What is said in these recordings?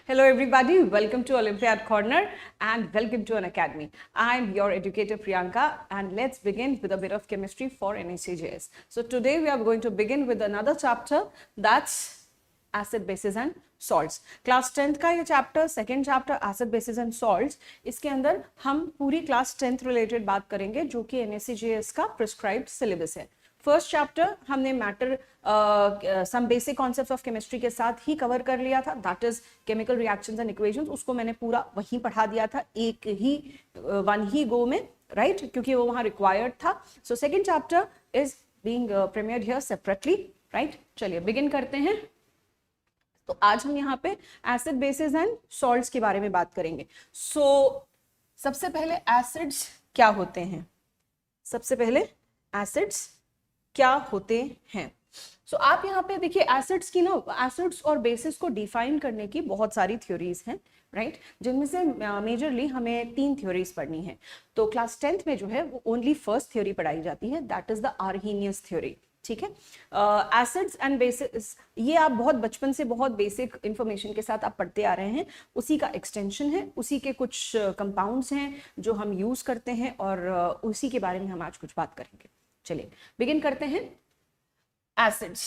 Hello everybody, welcome to Olympiad Corner and welcome to Unacademy. I'm your educator Priyanka and let's begin with a bit of chemistry for NACJS. So today we are going to begin with another chapter, that's acid, bases and salts. Class 10th का ये chapter, second chapter acid, bases and salts. इसके अंदर हम पूरी class 10th related बात करेंगे जो कि NACJS का prescribed syllabus है. फर्स्ट चैप्टर हमने matter some basic concepts of chemistry के साथ ही कवर कर लिया था, that is chemical reactions and equations. उसको मैंने पूरा वहीं पढ़ा दिया था एक ही वन ही गो में, राइट, क्योंकि वो वहां रिक्वायर्ड था. So second chapter is being premiered here separately, right. चलिए बिगिन करते हैं. तो आज हम यहाँ पे एसिड, बेसिस एंड सॉल्ट्स के बारे में बात करेंगे. सो सबसे पहले एसिड्स क्या होते हैं, सबसे पहले एसिड्स क्या होते हैं. सो आप यहाँ पे देखिए एसिड्स की ना, एसिड्स और बेसिस को डिफाइन करने की बहुत सारी थ्योरीज हैं, राइट, जिनमें से मेजरली हमें 3 थ्योरीज पढ़नी है. तो क्लास 10th में जो है वो ओनली फर्स्ट थ्योरी पढ़ाई जाती है, that is the Arrhenius theory. ठीक है. एसिड्स एंड बेसिस ये आप बहुत बचपन से बहुत बेसिक इंफॉर्मेशन के साथ आप पढ़ते आ रहे हैं, उसी का एक्सटेंशन है, उसी के कुछ कंपाउंड्स हैं जो हम यूज करते हैं और उसी के बारे में हम आज कुछ बात करेंगे. चलिए बिगिन करते हैं. एसिड्स.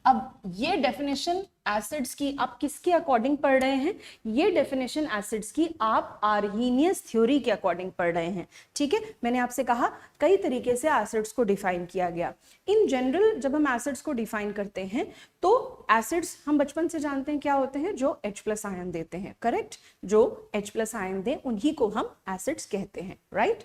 अब ये डेफिनेशन एसिड्स की आप किसके अकॉर्डिंग पढ़ रहे हैं, ये डेफिनेशन एसिड्स की आप आर्हीनियस थ्योरी के अकॉर्डिंग पढ़ रहे हैं. ठीक है. मैंने आपसे कहा कई तरीके से एसिड्स को डिफाइन किया गया. इन जनरल जब हम एसिड्स को डिफाइन करते हैं तो एसिड्स हम बचपन से जानते हैं क्या होते हैं, जो H+ आयन देते हैं, करेक्ट, जो H+ आयन दे उन्हीं को हम एसिड्स कहते हैं, राइट.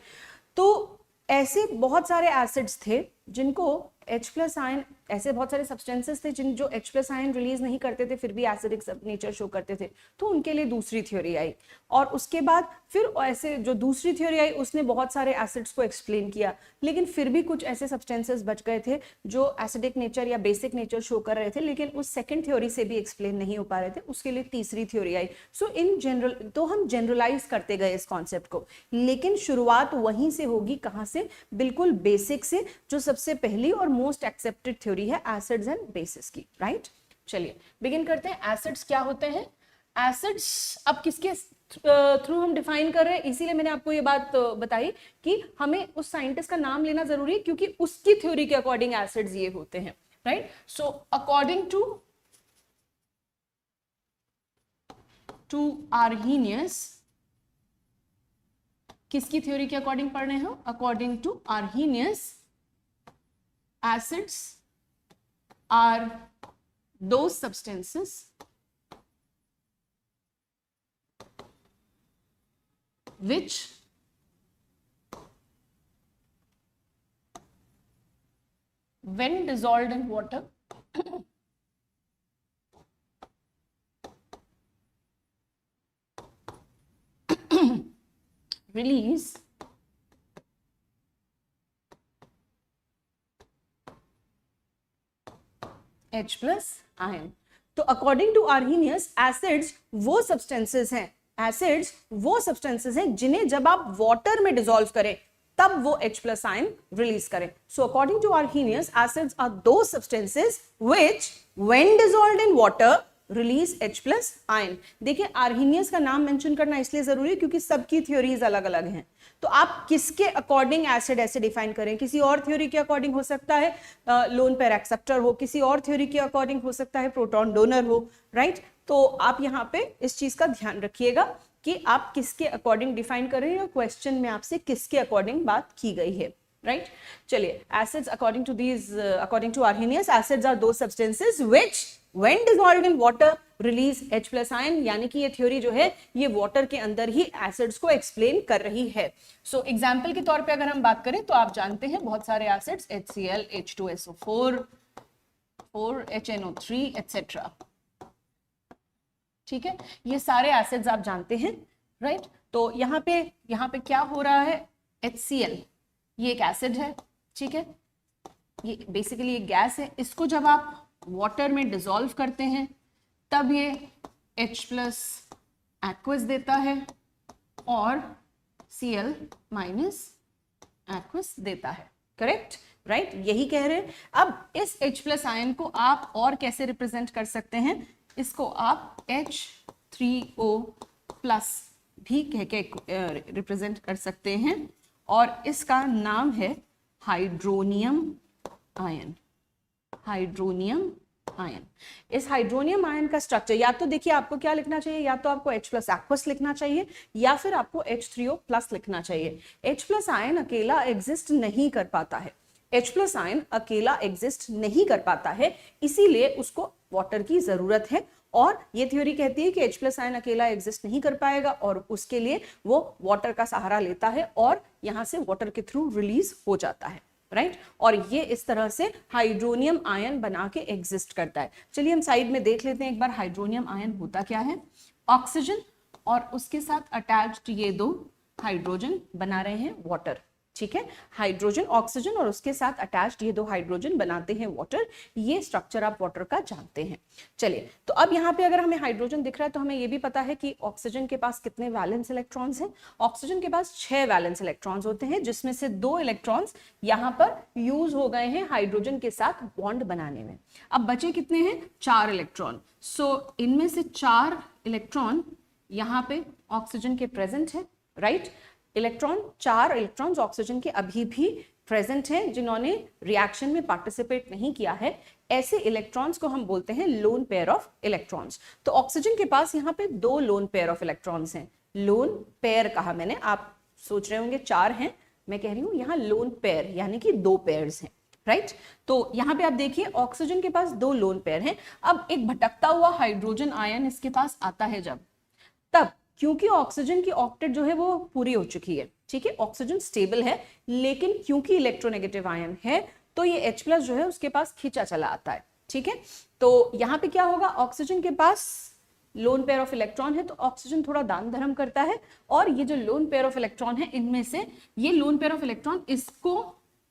तो ऐसे बहुत सारे एसिड्स थे जिनको H+ आयन, ऐसे बहुत सारे सब्सटेंसेस थे जिन जो H+ आयन रिलीज नहीं करते थे फिर भी एसिडिक नेचर शो करते थे, तो उनके लिए दूसरी थ्योरी आई. और उसके बाद फिर ऐसे जो दूसरी थ्योरी आई उसने बहुत सारे एसिड्स को एक्सप्लेन किया, लेकिन फिर भी कुछ ऐसे सब्सटेंसेस बच गए थे जो एसिडिक नेचर या बेसिक नेचर शो कर रहे थे, लेकिन उस सेकेंड थ्योरी से भी एक्सप्लेन नहीं हो पा रहे थे, उसके लिए तीसरी theory I. So in general तो हम जनरलाइज करते गए इस कॉन्सेप्ट को, लेकिन शुरुआत वहीं से होगी, कहाँ से, बिल्कुल बेसिक से, जो सबसे पहली और मोस्ट एक्सेप्टेड थ्योरी है एसिड्स एंड बेसिस की, राइट. चलिए बिगिन करते हैं. एसिड्स क्या होते हैं. एसिड्स अब किसके थ्रू हम डिफाइन कर रहे हैं, इसीलिए मैंने आपको ये बात बताई कि हमें उस साइंटिस्ट का नाम लेना जरूरी है क्योंकि उसकी थ्योरी के अकॉर्डिंग एसिड्स ये होते हैं, right. So according to Arrhenius, किसकी थ्योरी के अकॉर्डिंग पढ़ रहे हो, according to Arrhenius acids are those substances which when dissolved in water release H+ ion. तो अकॉर्डिंग टू आर्हीनियस एसिड्स वो सब्सटेंसेस हैं, एसिड्स वो सब्सटेंसेस हैं जिन्हें जब आप वाटर में डिसॉल्व करें तब वो H+ आयन रिलीज करें. So according to Arrhenius acids are those substances which when dissolved in water release H+ ion. देखिए आर्हीनियस का नाम मेंशन करना इसलिए जरूरी है क्योंकि सबकी थ्योरीज अलग अलग हैं. तो आप किसके अकॉर्डिंग एसिड ऐसे डिफाइन करें, किसी और थ्योरी के अकॉर्डिंग हो सकता है लोन पेयर एक्सेप्टर हो, किसी और थ्योरी के अकॉर्डिंग हो सकता है प्रोटॉन डोनर हो, राइट. तो आप यहाँ पे इस चीज का ध्यान रखिएगा कि आप किसके अकॉर्डिंग डिफाइन कर रहे हैं, क्वेश्चन में आपसे किसके अकॉर्डिंग बात की गई है, राइट. चलिए acids according to Arrhenius acids are those substances which when dissolved in water release H+ ion, यानी कि ये थ्योरी जो है ये वाटर के अंदर ही एसिड्स को एक्सप्लेन कर रही है. सो एग्जांपल के तौर पे अगर हम बात करें तो आप जानते हैं बहुत सारे acids HCl, H2SO4, 4HNO3 etcetera. ठीक है, ये सारे एसिड्स आप जानते हैं, राइट. तो यहाँ पे क्या हो रहा है, HCl ये एक एसिड है, ठीक है, ये बेसिकली एक गैस है. इसको जब आप वाटर में डिसॉल्व करते हैं तब ये H+ एक्वस देता है और Cl- एक्वस देता है, करेक्ट, राइट. यही कह रहे हैं. अब इस H+ आयन को आप और कैसे रिप्रेजेंट कर सकते हैं, इसको आप H3O प्लस भी कह के रिप्रेजेंट कर सकते हैं और इसका नाम है हाइड्रोनियम आयन। Hydronium ion. इस हाइड्रोनियम आयन का स्ट्रक्चर या तो देखिए आपको क्या लिखना चाहिए, या तो आपको H प्लस एक्वस लिखना चाहिए या फिर आपको H3O प्लस लिखना चाहिए। H प्लस आयन अकेला एग्जिस्ट नहीं कर पाता है, H प्लस आयन अकेला एग्जिस्ट नहीं कर पाता है, इसीलिए उसको वाटर की जरूरत है। और ये थ्योरी कहती है कि H प्लस आयन अकेला एग्जिस्ट नहीं कर पाएगा और उसके लिए वो वाटर का सहारा लेता है और यहां से वाटर के थ्रू रिलीज हो जाता है, राइट। और ये इस तरह से हाइड्रोनियम आयन बना के एग्जिस्ट करता है। चलिए हम साइड में देख लेते हैं एक बार हाइड्रोनियम आयन होता क्या है। ऑक्सीजन और उसके साथ अटैच्ड ये दो हाइड्रोजन बना रहे हैं वाटर, ठीक है। हाइड्रोजन, ऑक्सीजन और उसके साथ अटैच्ड ये दो हाइड्रोजन बनाते हैं वाटर। ये स्ट्रक्चर आप वाटर का जानते हैं। चलिए, तो अब यहाँ पे अगर हमें हाइड्रोजन दिख रहा है तो हमें ये भी पता है कि ऑक्सीजन के पास कितने वैलेंस इलेक्ट्रॉन्स हैं। ऑक्सीजन के पास 6 वैलेंस इलेक्ट्रॉन्स होते हैं, जिसमें से 2 इलेक्ट्रॉन्स यहाँ पर यूज हो गए हैं हाइड्रोजन के साथ बॉन्ड बनाने में। अब बचे कितने हैं? 4 इलेक्ट्रॉन। सो इनमें से 4 इलेक्ट्रॉन यहाँ पे ऑक्सीजन के प्रेजेंट है, राइट। 4 इलेक्ट्रॉन्स ऑक्सीजन के अभी भी प्रेजेंट हैं जिन्होंने रिएक्शन में पार्टिसिपेट नहीं किया है। ऐसे इलेक्ट्रॉन्स को हम बोलते हैं लोन पेयर ऑफ इलेक्ट्रॉन्स। तो ऑक्सीजन के पास यहाँ पे 2 लोन पेयर ऑफ इलेक्ट्रॉन्स हैं। लोन पेयर कहा मैंने, आप सोच रहे होंगे 4 हैं, मैं कह रही हूँ यहाँ लोन पेयर यानी कि 2 पेयर्स हैं, राइट। तो यहाँ पे आप देखिए ऑक्सीजन के पास 2 लोन पेयर हैं। अब एक भटकता हुआ हाइड्रोजन आयन इसके पास आता है जब, तब क्योंकि ऑक्सीजन की ऑक्टेट जो है वो पूरी हो चुकी है, ठीक है, ऑक्सीजन स्टेबल है, लेकिन क्योंकि इलेक्ट्रोनेगेटिव आयन है तो ये H प्लस जो है उसके पास खींचा चला आता है, ठीक है। तो यहाँ पे क्या होगा, ऑक्सीजन के पास लोन पेयर ऑफ इलेक्ट्रॉन है तो ऑक्सीजन थोड़ा दान धर्म करता है और ये जो लोन पेयर ऑफ इलेक्ट्रॉन है इनमें से ये लोन पेयर ऑफ इलेक्ट्रॉन इसको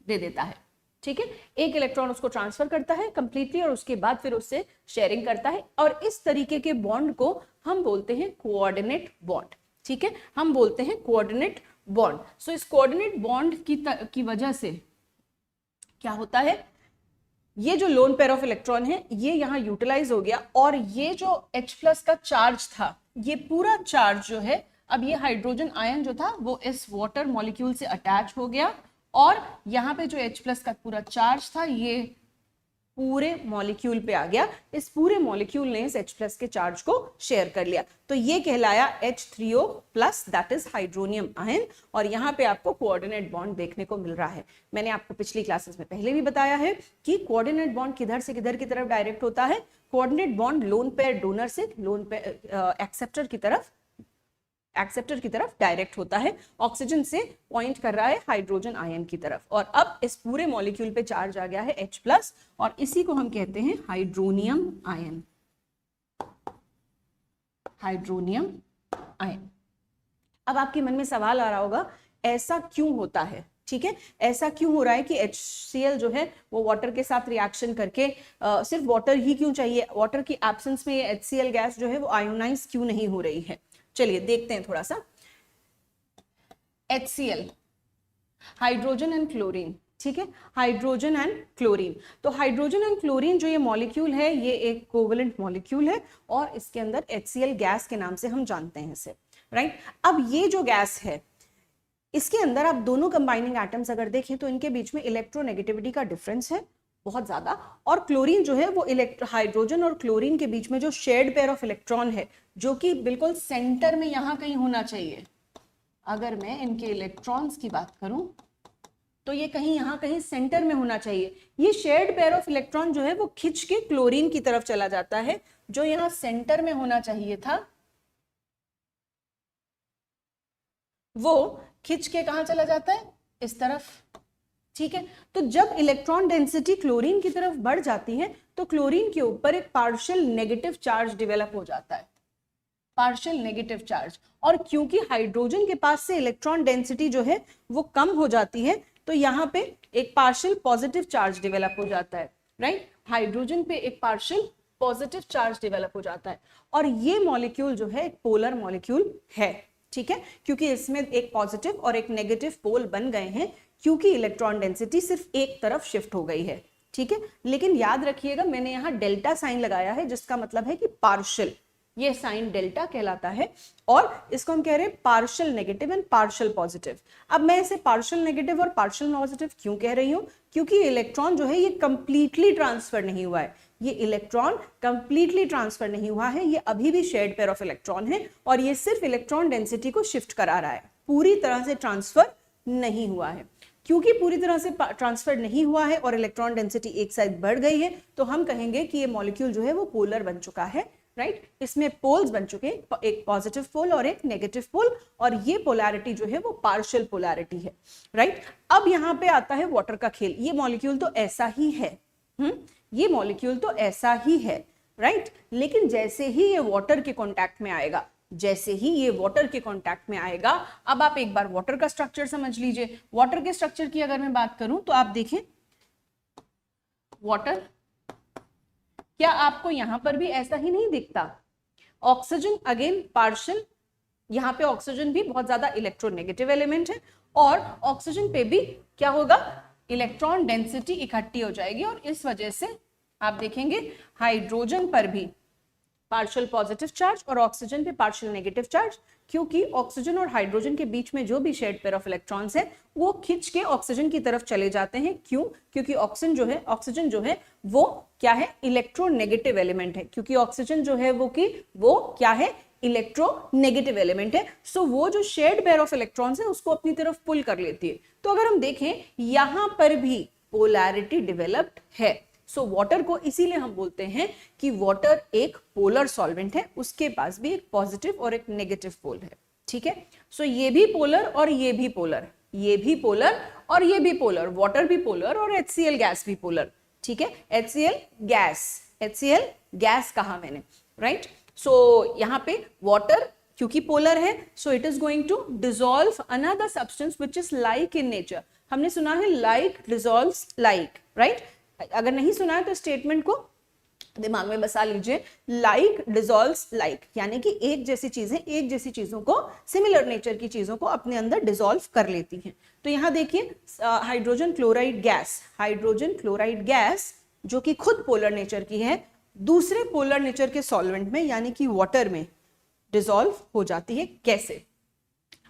दे देता है, ठीक है। एक इलेक्ट्रॉन उसको ट्रांसफर करता है कंप्लीटली और उसके बाद फिर उससे शेयरिंग करता है और इस तरीके के बॉन्ड को हम बोलते हैं कोऑर्डिनेट बॉन्ड, ठीक है, हम बोलते हैं कोऑर्डिनेट बॉन्ड। सो इस कोऑर्डिनेट बॉन्ड की वजह से क्या होता है, ये जो लोन पेयर ऑफ इलेक्ट्रॉन है ये यहाँ यूटिलाइज हो गया और ये जो H प्लस का चार्ज था, ये पूरा चार्ज जो है अब ये हाइड्रोजन आयन जो था वो इस वाटर मॉलिक्यूल से अटैच हो गया और यहाँ पे जो H प्लस का पूरा चार्ज था ये पूरे मॉलिक्यूल पे आ गया। इस पूरे मॉलिक्यूल ने इस H प्लस के चार्ज को शेयर कर लिया, तो ये कहलाया H3O plus, that is hydronium ion. और यहाँ पे आपको कोऑर्डिनेट बॉन्ड देखने को मिल रहा है। मैंने आपको पिछली क्लासेस में पहले भी बताया है कि कोऑर्डिनेट बॉन्ड किधर से किधर की तरफ डायरेक्ट होता है। Coordinate bond lone pair donor से लोन पेयर एक्सेप्टर की तरफ डायरेक्ट होता है, ऑक्सीजन से पॉइंट कर रहा है हाइड्रोजन आयन की तरफ। और अब इस पूरे मॉलिक्यूल पे चार्ज आ गया है H प्लस और इसी को हम कहते हैं हाइड्रोनियम आयन। Hydronium ion. अब आपके मन में सवाल आ रहा होगा ऐसा क्यों होता है, ठीक है, ऐसा क्यों हो रहा है कि HCl जो है वो वाटर के साथ रिएक्शन करके सिर्फ वाटर ही क्यों चाहिए, वाटर की एब्सेंस में ये HCl गैस जो है वो आयोनाइज क्यों नहीं हो रही है। चलिए देखते हैं थोड़ा सा। HCl, हाइड्रोजन एंड क्लोरीन, ठीक है, हाइड्रोजन एंड क्लोरीन। तो हाइड्रोजन एंड क्लोरीन जो ये मॉलिक्यूल है ये एक कोवेलेंट मॉलिक्यूल है और इसके अंदर HCl गैस के नाम से हम जानते हैं इसे, राइट। अब ये जो गैस है इसके अंदर आप दोनों कंबाइनिंग एटम्स अगर देखें तो इनके बीच में इलेक्ट्रोनेगेटिविटी का डिफरेंस है बहुत ज्यादा। और क्लोरीन जो है वो हाइड्रोजन और क्लोरीन के बीच में जो शेयर्ड पेयर ऑफ इलेक्ट्रॉन है जो कि बिल्कुल सेंटर में यहां कहीं होना चाहिए, अगर मैं इनके इलेक्ट्रॉन्स की बात करूं तो ये कहीं यहां कहीं सेंटर में होना चाहिए। ये शेयर्ड पेयर ऑफ इलेक्ट्रॉन जो है वो खिंच के क्लोरीन की तरफ चला जाता है, जो यहां सेंटर में होना चाहिए था वो खिंच के कहां चला जाता है, इस तरफ, ठीक है। तो जब इलेक्ट्रॉन डेंसिटी क्लोरीन की तरफ बढ़ जाती है तो क्लोरीन के ऊपर एक पार्शियल नेगेटिव चार्ज डेवलप हो जाता है, पार्शियल नेगेटिव चार्ज। और क्योंकि हाइड्रोजन के पास से इलेक्ट्रॉन डेंसिटी जो है वो कम हो जाती है तो यहाँ पे एक पार्शियल पॉजिटिव चार्ज डेवलप हो जाता है, राइट। हाइड्रोजन पे एक पार्शियल पॉजिटिव चार्ज डेवलप हो जाता है और ये मॉलिक्यूल जो है एक पोलर मॉलिक्यूल है, ठीक है, क्योंकि इसमें एक पॉजिटिव और एक नेगेटिव पोल बन गए हैं क्योंकि इलेक्ट्रॉन डेंसिटी सिर्फ एक तरफ शिफ्ट हो गई है, ठीक है। लेकिन याद रखिएगा मैंने यहाँ डेल्टा साइन लगाया है जिसका मतलब है कि पार्शियल, ये साइन डेल्टा कहलाता है और इसको हम कह रहे हैं partial negative and partial positive. अब मैं इसे पार्शियल नेगेटिव और पार्शियल पॉजिटिव क्यों कह रही हूँ, क्योंकि इलेक्ट्रॉन जो है ये कंप्लीटली ट्रांसफर नहीं हुआ है, ये इलेक्ट्रॉन कंप्लीटली ट्रांसफर नहीं हुआ है, ये अभी भी शेयर्ड पेयर ऑफ इलेक्ट्रॉन है और ये सिर्फ इलेक्ट्रॉन डेंसिटी को शिफ्ट करा रहा है, पूरी तरह से ट्रांसफर नहीं हुआ है। क्योंकि पूरी तरह से ट्रांसफर नहीं हुआ है और इलेक्ट्रॉन डेंसिटी एक साइड बढ़ गई है तो हम कहेंगे कि ये मॉलिक्यूल जो है वो पोलर बन चुका है, राइट। इसमें पोल्स बन चुके हैं, एक पॉजिटिव पोल और एक नेगेटिव पोल, और ये पोलैरिटी जो है वो पार्शियल पोलैरिटी है, राइट। अब यहाँ पे आता है वाटर का खेल। ये मॉलिक्यूल तो ऐसा ही है, ये मॉलिक्यूल तो ऐसा ही है, राइट। लेकिन जैसे ही ये वाटर के कांटेक्ट में आएगा, जैसे ही ये वाटर के कांटेक्ट में आएगा, अब आप एक बार वाटर का स्ट्रक्चर समझ लीजिए। वाटर के स्ट्रक्चर की अगर मैं बात करूं तो आप देखें वाटर, क्या आपको यहां पर भी ऐसा ही नहीं दिखता? ऑक्सीजन अगेन पार्शियल, यहां पे ऑक्सीजन भी बहुत ज्यादा इलेक्ट्रोनेगेटिव एलिमेंट है और ऑक्सीजन पे भी क्या होगा, इलेक्ट्रॉन डेंसिटी इकट्ठी हो जाएगी और इस वजह से आप देखेंगे हाइड्रोजन पर भी पार्शियल पॉजिटिव चार्ज और ऑक्सीजन पे पार्शियल नेगेटिव चार्ज, क्योंकि ऑक्सीजन और हाइड्रोजन के बीच में जो भी शेयर्ड पेयर ऑफ इलेक्ट्रॉन्स है वो खिंच के ऑक्सीजन की तरफ चले जाते हैं। क्यों? क्योंकि ऑक्सीजन जो है वो क्या है, इलेक्ट्रोनेगेटिव एलिमेंट है, क्योंकि ऑक्सीजन जो है वो क्या है, इलेक्ट्रोनेगेटिव एलिमेंट है। सो वो जो शेयर्ड पेयर ऑफ इलेक्ट्रॉन्स है उसको अपनी तरफ पुल कर लेती है। तो अगर हम देखें यहां पर भी पोलैरिटी डेवलप्ड है। सो वाटर को इसीलिए हम बोलते हैं कि वाटर एक पोलर सॉल्वेंट है, उसके पास भी एक पॉजिटिव और एक नेगेटिव पोल है, ठीक है। सो ये भी पोलर और ये भी पोलर, ये भी पोलर और ये भी पोलर, वाटर भी पोलर और HCl गैस भी पोलर, ठीक है। HCl गैस कहा मैंने, राइट। सो यहाँ पे वाटर क्योंकि पोलर है, so it is going to dissolve another substance which is like in nature. हमने सुना है लाइक डिसॉल्व्स लाइक, राइट। अगर नहीं सुना है तो स्टेटमेंट को दिमाग में बसा लीजिए, लाइक डिसॉल्व्स लाइक, यानी कि एक जैसी चीजें एक जैसी चीजों को, सिमिलर नेचर की चीजों को अपने अंदर डिसॉल्व कर लेती हैं। तो यहाँ देखिए हाइड्रोजन क्लोराइड गैस जो कि खुद पोलर नेचर की है, दूसरे पोलर नेचर के सॉल्वेंट में यानी कि वाटर में डिसॉल्व हो जाती है। कैसे?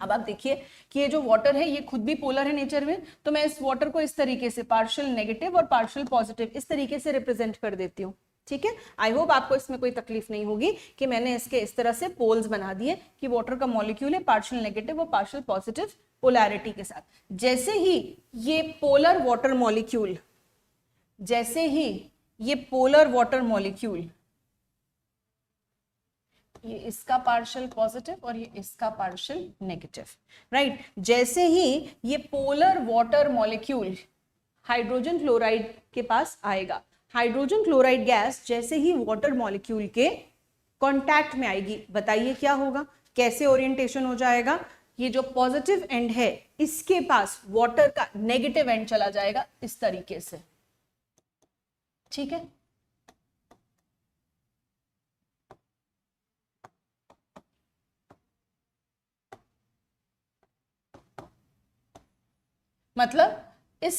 अब आप देखिए कि ये जो वाटर है ये खुद भी पोलर है नेचर में, तो मैं इस वाटर को इस तरीके से पार्शियल नेगेटिव और पार्शियल पॉजिटिव इस तरीके से रिप्रेजेंट कर देती हूँ, ठीक है। आई होप आपको इसमें कोई तकलीफ नहीं होगी कि मैंने इसके इस तरह से पोल्स बना दिए कि वाटर का मॉलिक्यूल है पार्शियल नेगेटिव और पार्शियल पॉजिटिव पोलैरिटी के साथ। जैसे ही ये पोलर वाटर मॉलिक्यूल, जैसे ही ये पोलर वाटर मॉलिक्यूल, ये इसका पार्शियल पॉजिटिव और ये इसका पार्शियल नेगेटिव, राइट। जैसे ही ये polar water molecule hydrogen chloride के पास आएगा, हाइड्रोजन क्लोराइड गैस जैसे ही वाटर मॉलिक्यूल के कांटेक्ट में आएगी, बताइए क्या होगा, कैसे ओरिएंटेशन हो जाएगा? ये जो पॉजिटिव एंड है इसके पास वाटर का नेगेटिव एंड चला जाएगा इस तरीके से, ठीक है। मतलब इस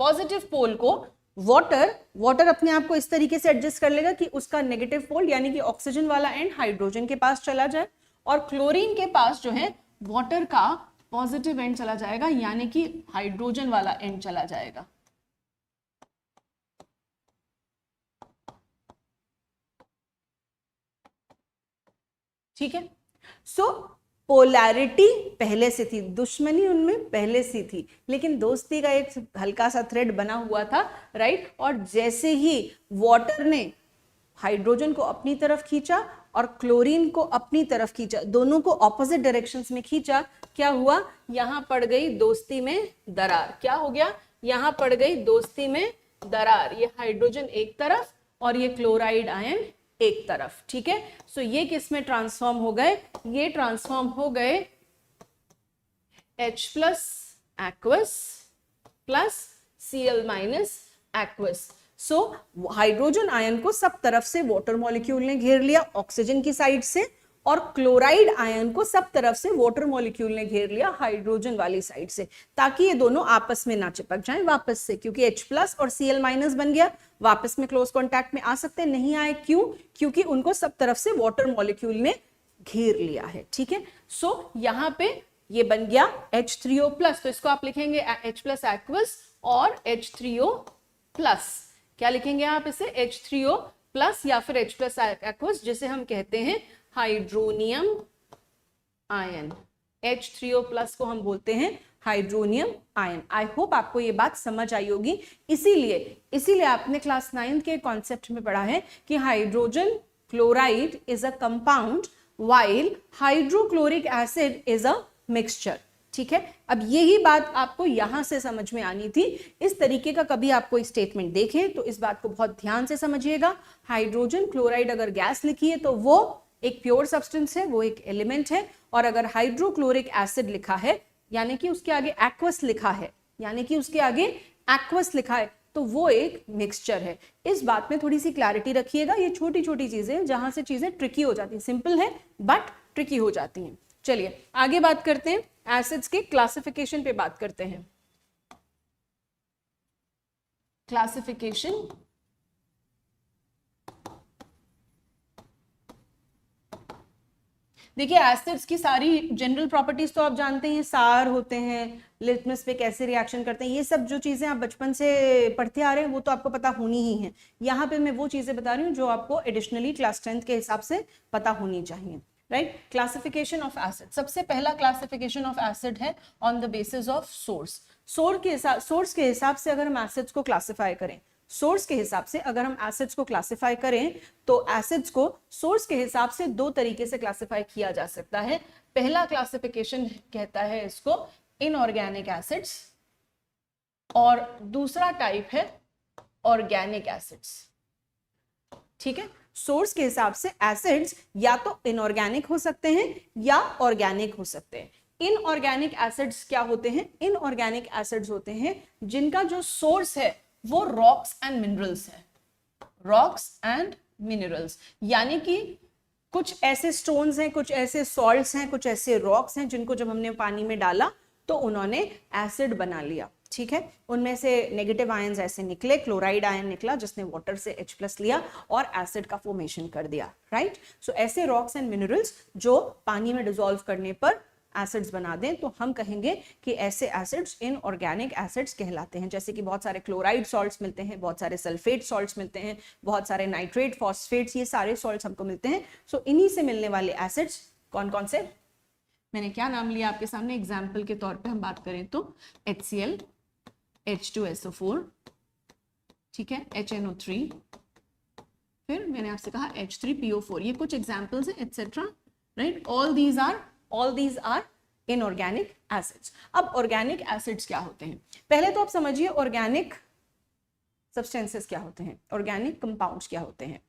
पॉजिटिव पोल को वाटर अपने आप को इस तरीके से एडजस्ट कर लेगा कि उसका नेगेटिव पोल यानी कि ऑक्सीजन वाला एंड हाइड्रोजन के पास चला जाए, और क्लोरीन के पास जो है वाटर का पॉजिटिव एंड चला जाएगा यानी कि हाइड्रोजन वाला एंड चला जाएगा, ठीक है। सो पोलैरिटी पहले से थी, दुश्मनी उनमें पहले से थी, लेकिन दोस्ती का एक हल्का सा थ्रेड बना हुआ था, राइट। और जैसे ही वाटर ने हाइड्रोजन को अपनी तरफ खींचा और क्लोरीन को अपनी तरफ खींचा, दोनों को ऑपोजिट डायरेक्शंस में खींचा, क्या हुआ, यहां पड़ गई दोस्ती में दरार। क्या हो गया? यहां पड़ गई दोस्ती में दरार। ये हाइड्रोजन एक तरफ और ये क्लोराइड आयन एक तरफ, ठीक है। सो ये किस में ट्रांसफॉर्म हो गए? ये ट्रांसफॉर्म हो गए H plus aqueous plus Cl minus aqueous. So hydrogen ion को सब तरफ से वाटर मॉलिक्यूल ने घेर लिया, ऑक्सीजन की साइड से और क्लोराइड आयन को सब तरफ से वाटर मॉलिक्यूल ने घेर लिया हाइड्रोजन वाली साइड से, ताकि ये दोनों आपस में ना चिपक जाएं वापस से, क्योंकि H+ और Cl- बन गया, वापस में क्लोज कॉन्टैक्ट में आ सकते हैं, नहीं आए क्यों, क्योंकि उनको सब तरफ से वाटर मॉलिक्यूल ने घेर लिया है। ठीक है, सो यहाँ पे ये बन गया H3O+, तो इसको आप लिखेंगे H+ एक्वस और H3O+, क्या लिखेंगे आप इसे, H3O+ या फिर H+ एक्वस, जिसे हम कहते हैं हाइड्रोनियम आयन। H3O+ को हम बोलते हैं हाइड्रोनियम आयन। आई होप आपको ये बात समझ आई होगी। इसीलिए आपने क्लास 9 के कॉन्सेप्ट में पढ़ा है कि hydrogen chloride is a compound while hydrochloric acid is a mixture. ठीक है, अब यही बात आपको यहां से समझ में आनी थी। इस तरीके का कभी आप कोई स्टेटमेंट देखें तो इस बात को बहुत ध्यान से समझिएगा। हाइड्रोजन क्लोराइड अगर गैस लिखी है तो वो एक प्योर सब्सटेंस है, वो एक एलिमेंट है, और अगर हाइड्रोक्लोरिक एसिड लिखा है यानी कि उसके आगे एक्वस लिखा है, तो वो एक मिक्सचर है। इस बात में थोड़ी सी क्लैरिटी रखिएगा। ये छोटी छोटी चीजें जहां से चीजें ट्रिकी हो जाती हैं, सिंपल है बट ट्रिकी हो जाती हैं। चलिए आगे बात करते हैं, एसिड्स के क्लासिफिकेशन पे बात करते हैं। क्लासिफिकेशन, देखिए एसिड्स की सारी जनरल प्रॉपर्टीज तो आप जानते हैं, सार होते हैं, लिटमस पे कैसे रिएक्शन करते हैं, ये सब जो चीजें आप बचपन से पढ़ते आ रहे हैं वो तो आपको पता होनी ही है। यहाँ पे मैं वो चीजें बता रही हूँ जो आपको एडिशनली क्लास 10 के हिसाब से पता होनी चाहिए। Right, classification of acid. सबसे पहला क्लासिफिकेशन ऑफ एसिड है on the basis of source. Source के हिसाब से अगर हम एसिड्स को क्लासिफाई करें, तो एसिड्स को सोर्स के हिसाब से दो तरीके से क्लासिफाई किया जा सकता है। पहला क्लासिफिकेशन कहता है इसको इनऑर्गेनिक एसिड्स, और दूसरा टाइप है ऑर्गेनिक एसिड्स। ठीक है, सोर्स के हिसाब से एसिड्स या तो इनऑर्गेनिक हो सकते हैं या ऑर्गेनिक हो सकते हैं। इनऑर्गेनिक एसिड्स क्या होते हैं? इनऑर्गेनिक एसिड्स होते हैं जिनका जो सोर्स है वो रॉक्स एंड मिनरल्स है। रॉक्स एंड मिनरल्स यानी कि कुछ ऐसे स्टोन्स हैं, कुछ ऐसे सॉल्ट्स हैं, कुछ ऐसे रॉक्स हैं जिनको जब हमने पानी में डाला तो उन्होंने एसिड बना लिया। ठीक है, उनमें से नेगेटिव आयंस ऐसे निकले, क्लोराइड आयन निकला जिसने वाटर से H+ लिया और एसिड का फॉर्मेशन कर दिया। राइट, सो ऐसे रॉक्स एंड मिनरल्स जो पानी में डिसॉल्व करने पर एसिड्स बना दें तो हम कहेंगे कि ऐसे एसिड्स इनऑर्गेनिक एसिड्स कहलाते हैं। जैसे कि बहुत सारे क्लोराइड सॉल्ट्स मिलते हैं, बहुत सारे सल्फेट सॉल्ट्स मिलते हैं, बहुत सारे नाइट्रेट, फॉस्फेट्स, ये सारे सॉल्ट्स हमको मिलते हैं। सो इन्हीं से मिलने वाले एसिड्स कौन कौन से, मैंने क्या नाम लिया आपके सामने एग्जाम्पल के तौर पे हम बात करें तो HCl, H2SO4, ठीक है, HNO3, फिर मैंने आपसे कहा H3PO4, ये कुछ एग्जाम्पल्स हैं etcetera. Right, all these are inorganic acids. अब ऑर्गेनिक एसिड्स क्या होते हैं? पहले तो आप समझिए ऑर्गेनिक सब्सटेंसेस क्या होते हैं, ऑर्गेनिक कंपाउंड्स क्या होते हैं।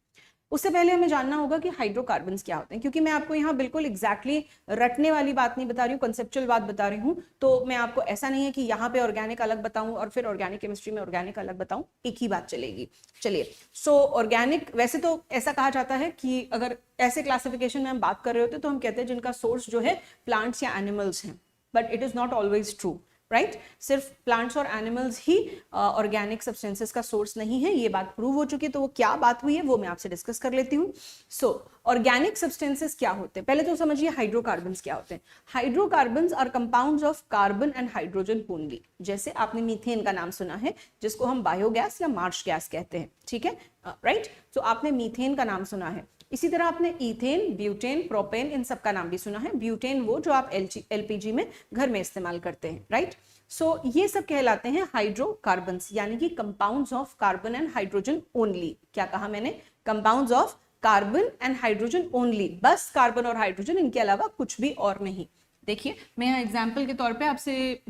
उससे पहले हमें जानना होगा कि हाइड्रोकार्बन्स क्या होते हैं, क्योंकि मैं आपको यहाँ बिल्कुल एग्जैक्टली रटने वाली बात नहीं बता रही हूँ, कंसेप्चुअल बात बता रही हूँ। तो मैं आपको ऐसा नहीं है कि यहाँ पे ऑर्गेनिक अलग बताऊं और फिर ऑर्गेनिक केमिस्ट्री में ऑर्गेनिक अलग बताऊं, एक ही बात चलेगी। चलिए, सो ऑर्गेनिक, वैसे तो ऐसा कहा जाता है कि अगर ऐसे क्लासिफिकेशन में हम बात कर रहे होते तो हम कहते हैं जिनका सोर्स जो है प्लांट्स या एनिमल्स हैं, but it is not always true. Right, सिर्फ प्लांट्स और एनिमल्स ही ऑर्गेनिक सब्सटेंसेस का सोर्स नहीं है, ये बात प्रूव हो चुकी है। तो वो क्या बात हुई है वो मैं आपसे डिस्कस कर लेती हूँ। सो ऑर्गेनिक सब्सटेंसेस क्या होते हैं, पहले तो समझिए हाइड्रोकार्बन्स क्या होते हैं। Hydrocarbons are compounds of carbon and hydrogen only. जैसे आपने मीथेन का नाम सुना है, जिसको हम बायोगैस या मार्श गैस कहते हैं। ठीक है, राइट, तो आपने मीथेन का नाम सुना है। इसी तरह आपने इथेन, ब्यूटेन, प्रोपेन, इन सब का नाम भी सुना है। ब्यूटेन वो जो आप LPG में घर में इस्तेमाल करते हैं। राइट, सो ये सब कहलाते हैं हाइड्रोकार्बन्स, यानी कि compounds of carbon and hydrogen only. क्या कहा मैंने? Compounds of carbon and hydrogen only, बस कार्बन और हाइड्रोजन, इनके अलावा कुछ भी और नहीं। देखिए, मैं यहाँ एग्जाम्पल के तौर पे आपसे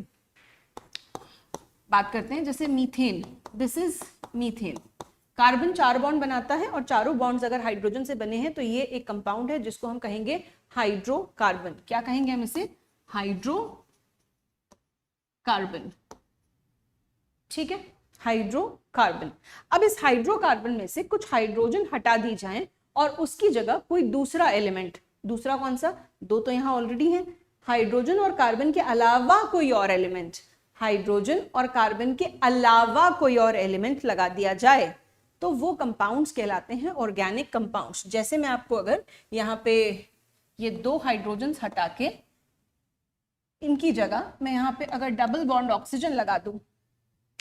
बात करते हैं, जैसे methane, this is methane. Carbon 4 bond बनाता है और चारों बॉन्ड्स अगर हाइड्रोजन से बने हैं तो ये एक कंपाउंड है जिसको हम कहेंगे हाइड्रोकार्बन। क्या कहेंगे हम इसे? हाइड्रोकार्बन। ठीक है, हाइड्रोकार्बन। अब इस हाइड्रोकार्बन में से कुछ हाइड्रोजन हटा दी जाए और उसकी जगह कोई दूसरा एलिमेंट दूसरा कौन सा, 2 तो यहाँ ऑलरेडी है, हाइड्रोजन और कार्बन के अलावा कोई और एलिमेंट, हाइड्रोजन और कार्बन के अलावा कोई और एलिमेंट लगा दिया जाए तो वो कंपाउंड्स कहलाते हैं ऑर्गेनिक कंपाउंड्स। जैसे मैं आपको अगर यहाँ पे ये 2 हाइड्रोजन्स हटा के इनकी जगह मैं यहाँ पे अगर डबल बॉन्ड ऑक्सीजन लगा दूं,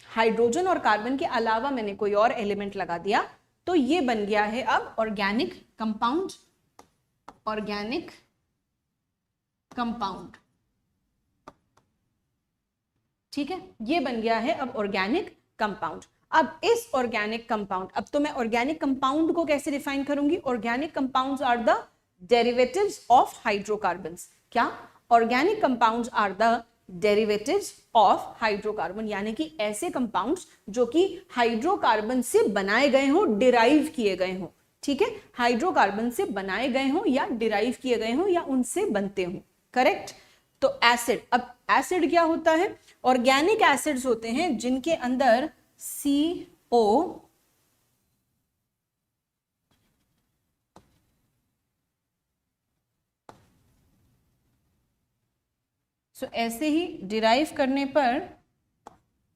हाइड्रोजन और कार्बन के अलावा मैंने कोई और एलिमेंट लगा दिया, तो ये बन गया है अब ऑर्गेनिक कंपाउंड, ऑर्गेनिक कंपाउंड। ठीक है, ये बन गया है अब ऑर्गेनिक कंपाउंड। अब इस ऑर्गेनिक कंपाउंड, अब तो मैं ऑर्गेनिक कंपाउंड को कैसे डिफाइन करूंगी, organic compounds are the derivatives of hydrocarbons. क्या, organic compounds are the derivatives of hydrocarbon, यानी कि ऐसे कंपाउंड्स जो कि हाइड्रोकार्बन से बनाए गए हो, डिराइव किए गए हो। ठीक है, हाइड्रोकार्बन से बनाए गए हो या डिराइव किए गए हो या उनसे बनते हो। करेक्ट। तो एसिड, अब एसिड क्या होता है, ऑर्गेनिक एसिड्स होते हैं जिनके अंदर CO ऐसे ही डिराइव करने पर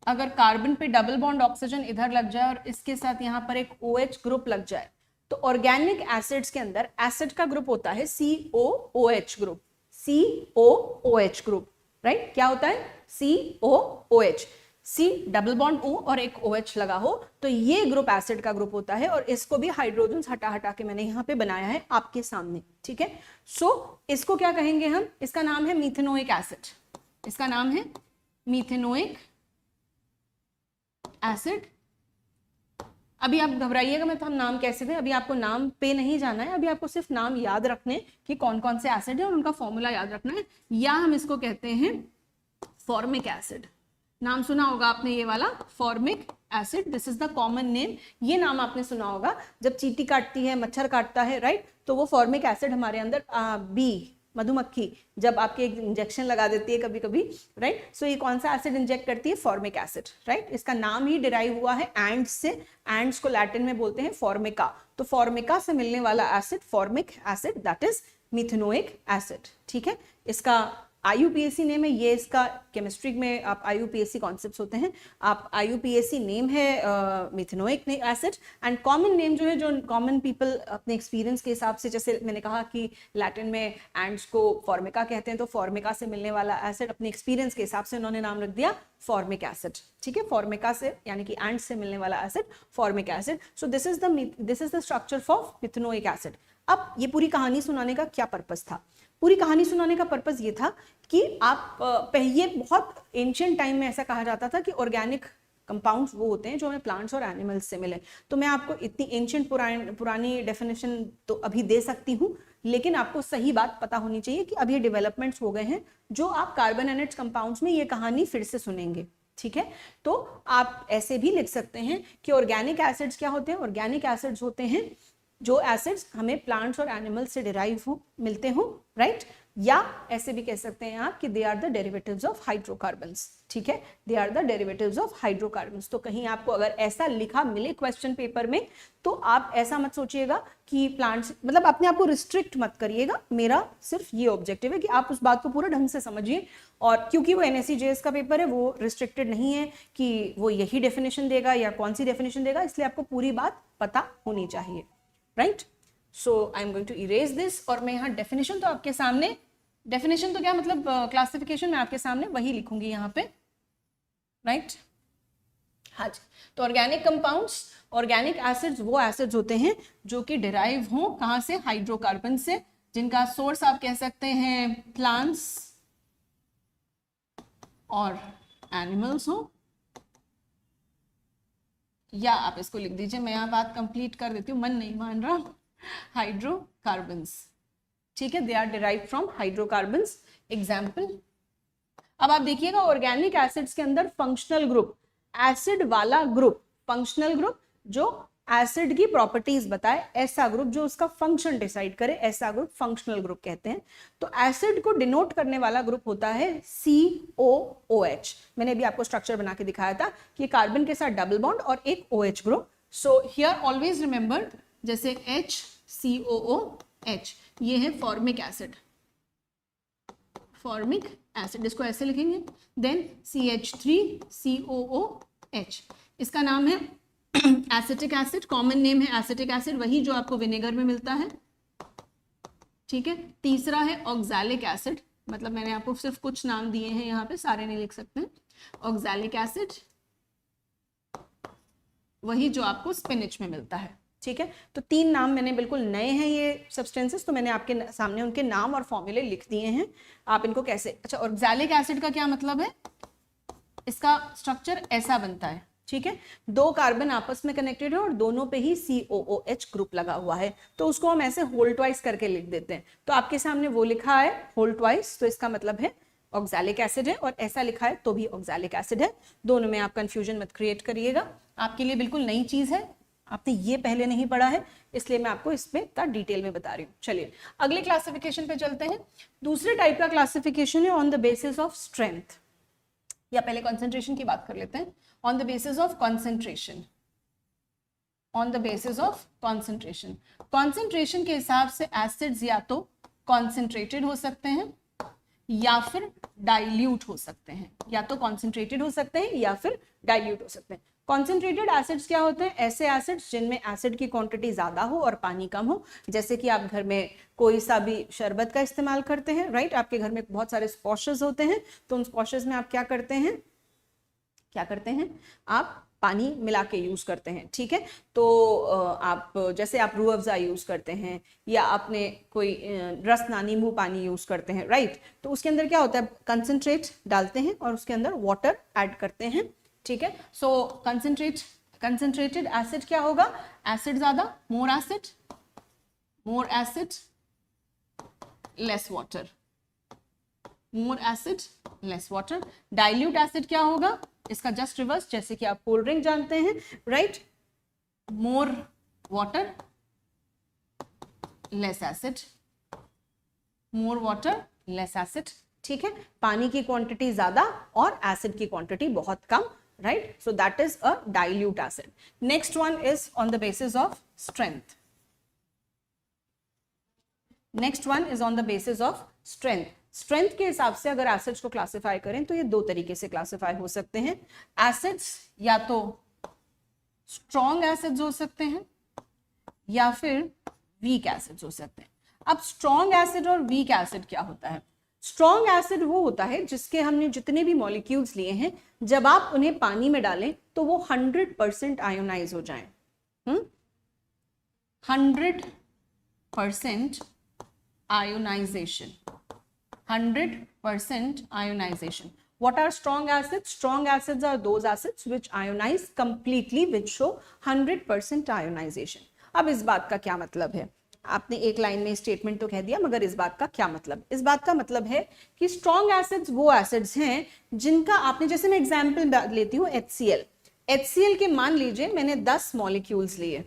अगर कार्बन पे डबल बॉन्ड ऑक्सीजन इधर लग जाए और इसके साथ यहां पर एक OH ग्रुप लग जाए, तो ऑर्गेनिक एसिड्स के अंदर एसिड का ग्रुप होता है COOH group, COOH group. Right, क्या होता है, COOH, C double bond O और एक OH लगा हो, तो ये ग्रुप एसिड का ग्रुप होता है। और इसको भी हाइड्रोजन हटा हटा के मैंने यहाँ पे बनाया है आपके सामने। ठीक है, इसको क्या कहेंगे हम, इसका नाम है मीथेनोइक एसिड, इसका नाम है मीथेनोइक एसिड। अभी आप घबराइएगा मैं, तो हम नाम कैसे थे, अभी आपको नाम पे नहीं जाना है, अभी आपको सिर्फ नाम याद रखने कि कौन कौन से एसिड है और उनका फॉर्मूला याद रखना है। या हम इसको कहते हैं फॉर्मिक एसिड, नाम सुना होगा आपने ये वाला, formic acid, this is the common name. ये नाम आपने सुना होगा जब चींटी काटती है, मच्छर काटता है, राइट, तो वो फॉर्मिक एसिड हमारे अंदर बी, मधुमक्खी जब आपके एक इंजेक्शन लगा देती है कभी कभी, राइट, सो ये कौन सा एसिड इंजेक्ट करती है, फॉर्मिक एसिड। राइट, इसका नाम ही डिराइव हुआ है एंड्स से, एंड्स को लैटिन में बोलते हैं फॉर्मिका, तो फॉर्मिका से मिलने वाला acid formic acid, that is methanoic acid. ठीक है, इसका IUPAC नेम है, ये इसका केमिस्ट्री में आप IUPAC कॉन्सेप्ट्स होते हैं, आप IUPAC नेम है methanoic acid, and common name जो है, जो कॉमन पीपल अपने एक्सपीरियंस के हिसाब से, जैसे मैंने कहा कि लैटिन में एंड्स को फॉर्मिका कहते हैं, तो फॉर्मिका से मिलने वाला एसिड अपने एक्सपीरियंस के हिसाब से उन्होंने नाम रख दिया फॉर्मिक एसिड। ठीक है, फॉर्मिका से यानी कि एंड्स से मिलने वाला acid formic acid. So this is the structure of methanoic acid. अब ये पूरी कहानी सुनाने का क्या पर्पस था, पूरी कहानी सुनाने का पर्पस ये था कि आप पहले बहुत एंशिएंट टाइम में ऐसा कहा जाता था कि ऑर्गेनिक कंपाउंड्स वो होते हैं जो हमें प्लांट्स और एनिमल्स से मिले। तो मैं आपको इतनी एंशिएंट पुरानी डेफिनेशन तो अभी दे सकती हूँ, लेकिन आपको सही बात पता होनी चाहिए कि अब ये डेवलपमेंट्स हो गए हैं जो आप कार्बोनेटेड कंपाउंड्स में ये कहानी फिर से सुनेंगे। ठीक है, तो आप ऐसे भी लिख सकते हैं कि ऑर्गेनिक एसिड्स क्या होते हैं, ऑर्गेनिक एसिड्स होते हैं जो एसिड्स हमें प्लांट्स और एनिमल्स से डिराइव हो, मिलते हो, राइट, या ऐसे भी कह सकते हैं आप कि they are the derivatives of hydrocarbons. ठीक है, they are the derivatives of hydrocarbons. तो कहीं आपको अगर ऐसा लिखा मिले क्वेश्चन पेपर में, तो आप ऐसा मत सोचिएगा कि प्लांट्स, मतलब अपने आप को रिस्ट्रिक्ट मत करिएगा। मेरा सिर्फ ये ऑब्जेक्टिव है कि आप उस बात को पूरा ढंग से समझिए, और क्योंकि वो NSE-JS का पेपर है, वो रिस्ट्रिक्टेड नहीं है कि वो यही डेफिनेशन देगा या कौन सी डेफिनेशन देगा, इसलिए आपको पूरी बात पता होनी चाहिए। Right, so I am going to erase this, और मैं यहाँ डेफिनेशन तो आपके सामने, डेफिनेशन तो क्या मतलब क्लासिफिकेशन मैं आपके सामने वही लिखूंगी यहाँ पे। राइट, हाँ जी, तो ऑर्गेनिक कंपाउंड्स, ऑर्गेनिक एसिड्स वो एसिड्स होते हैं जो कि डिराइव हो कहाँ से, हाइड्रोकार्बन से, जिनका सोर्स आप कह सकते हैं प्लांट्स और एनिमल्स हो, या आप इसको लिख दीजिए, मैं यहाँ बात कंप्लीट कर देती हूँ, मन नहीं मान रहा, हाइड्रोकार्बन्स। ठीक है, they are derived from hydrocarbons. Example, अब आप देखिएगा ऑर्गेनिक एसिड्स के अंदर फंक्शनल ग्रुप, एसिड वाला ग्रुप, फंक्शनल ग्रुप जो एसिड की प्रॉपर्टीज बताए, ऐसा ग्रुप जो उसका फंक्शन डिसाइड करे, ऐसा ग्रुप फंक्शनल ग्रुप कहते हैं। तो एसिड को डिनोट करने वाला ग्रुप होता है COOH। मैंने अभी आपको स्ट्रक्चर बना के दिखाया था कि कार्बन के साथ डबल बॉन्ड और एक OH group. So here always remember, जैसे HCOO H, ये है फॉर्मिक एसिड, फॉर्मिक एसिड, इसको ऐसे लिखेंगे। देन CH3COOH, इसका नाम है एसिटिक एसिड, कॉमन नेम है एसिटिक एसिड, वही जो आपको विनेगर में मिलता है, ठीक है। तीसरा है ऑक्सैलिक एसिड, मतलब मैंने आपको सिर्फ कुछ नाम दिए हैं यहाँ पे, सारे नहीं लिख सकते। ऑक्सैलिक एसिड वही जो आपको स्पिनच में मिलता है, ठीक है। तो 3 नाम मैंने, बिल्कुल नए हैं ये सब्सटेंसेस, तो मैंने आपके सामने उनके नाम और फॉर्मूले लिख दिए हैं, आप इनको कैसे। अच्छा, ऑक्सैलिक एसिड का क्या मतलब है, इसका स्ट्रक्चर ऐसा बनता है, ठीक है। 2 कार्बन आपस में कनेक्टेड है और दोनों पे ही COOH ग्रुप लगा हुआ है, तो उसको हम ऐसे होल ट्वाइस करके लिख देते हैं। तो आपके सामने वो लिखा है होल ट्वाइस, तो इसका मतलब है ऑक्सैलिक एसिड है, और ऐसा लिखा है तो भी ऑक्सैलिक एसिड है। दोनों में आप कंफ्यूजन मत क्रिएट करिएगा, आपके लिए बिल्कुल नई चीज है, आपने ये पहले नहीं पढ़ा है, इसलिए मैं आपको इसमें इतना डिटेल में बता रही हूँ। चलिए अगले क्लासिफिकेशन पे चलते हैं। दूसरे टाइप का क्लासिफिकेशन है on the basis of strength, या पहले कॉन्सेंट्रेशन की बात कर लेते हैं। On the basis of concentration, on the basis of concentration, concentration के हिसाब से एसिड्स या तो कॉन्सेंट्रेटेड हो सकते हैं या फिर डाइल्यूट हो सकते हैं, या तो कॉन्सेंट्रेटेड हो सकते हैं या फिर डाइल्यूट हो सकते हैं। कॉन्सेंट्रेटेड एसिड्स क्या होते हैं, ऐसे एसिड्स जिनमें एसिड की क्वांटिटी ज्यादा हो और पानी कम हो। जैसे कि आप घर में कोई सा भी शरबत का इस्तेमाल करते हैं, राइट, आपके घर में बहुत सारे स्क्वॉशेस होते हैं, तो उन स्क्वॉशेस में आप क्या करते हैं, आप पानी मिला के यूज करते हैं, ठीक है। तो आप जैसे आप रूह अफ़ज़ा यूज करते हैं, या आपने कोई रसना नींबू पानी यूज करते हैं, राइट, तो उसके अंदर क्या होता है, कंसंट्रेट डालते हैं और उसके अंदर वाटर ऐड करते हैं, ठीक है। सो कंसंट्रेटेड एसिड क्या होगा, एसिड ज्यादा, मोर एसिड लेस वाटर, मोर acid less water. Dilute acid क्या होगा, इसका जस्ट रिवर्स, जैसे कि आप कोल्ड ड्रिंक जानते हैं, right, more water less acid, more water less acid, ठीक है। पानी की क्वांटिटी ज्यादा और एसिड की क्वांटिटी बहुत कम, right, so that is a dilute acid. Next one is on the basis of strength, next one is on the basis of strength. Strength के हिसाब से अगर एसिड्स को क्लासिफाई करें तो ये 2 तरीके से क्लासिफाई हो सकते हैं। एसिड्स या तो स्ट्रॉन्ग एसिड्स हो सकते हैं या फिर वीक एसिड्स हो सकते हैं। अब स्ट्रॉन्ग एसिड और वीक एसिड क्या होता है, स्ट्रॉन्ग एसिड वो होता है जिसके हमने जितने भी मॉलिक्यूल्स लिए हैं, जब आप उन्हें पानी में डालें तो वो 100% आयोनाइज हो जाएं, 100% ionization, 100% ionization. What are strong acids? Strong acids are those acids which ionize completely, which show 100% ionization. अब इस बात का क्या मतलब है, आपने एक लाइन में स्टेटमेंट तो कह दिया, मगर इस बात का क्या मतलब, इस बात का मतलब है कि स्ट्रॉन्ग एसिड्स वो एसिड्स हैं जिनका आपने, जैसे मैं एग्जाम्पल लेती हूँ HCl के मान लीजिए मैंने 10 मॉलिक्यूल्स लिए,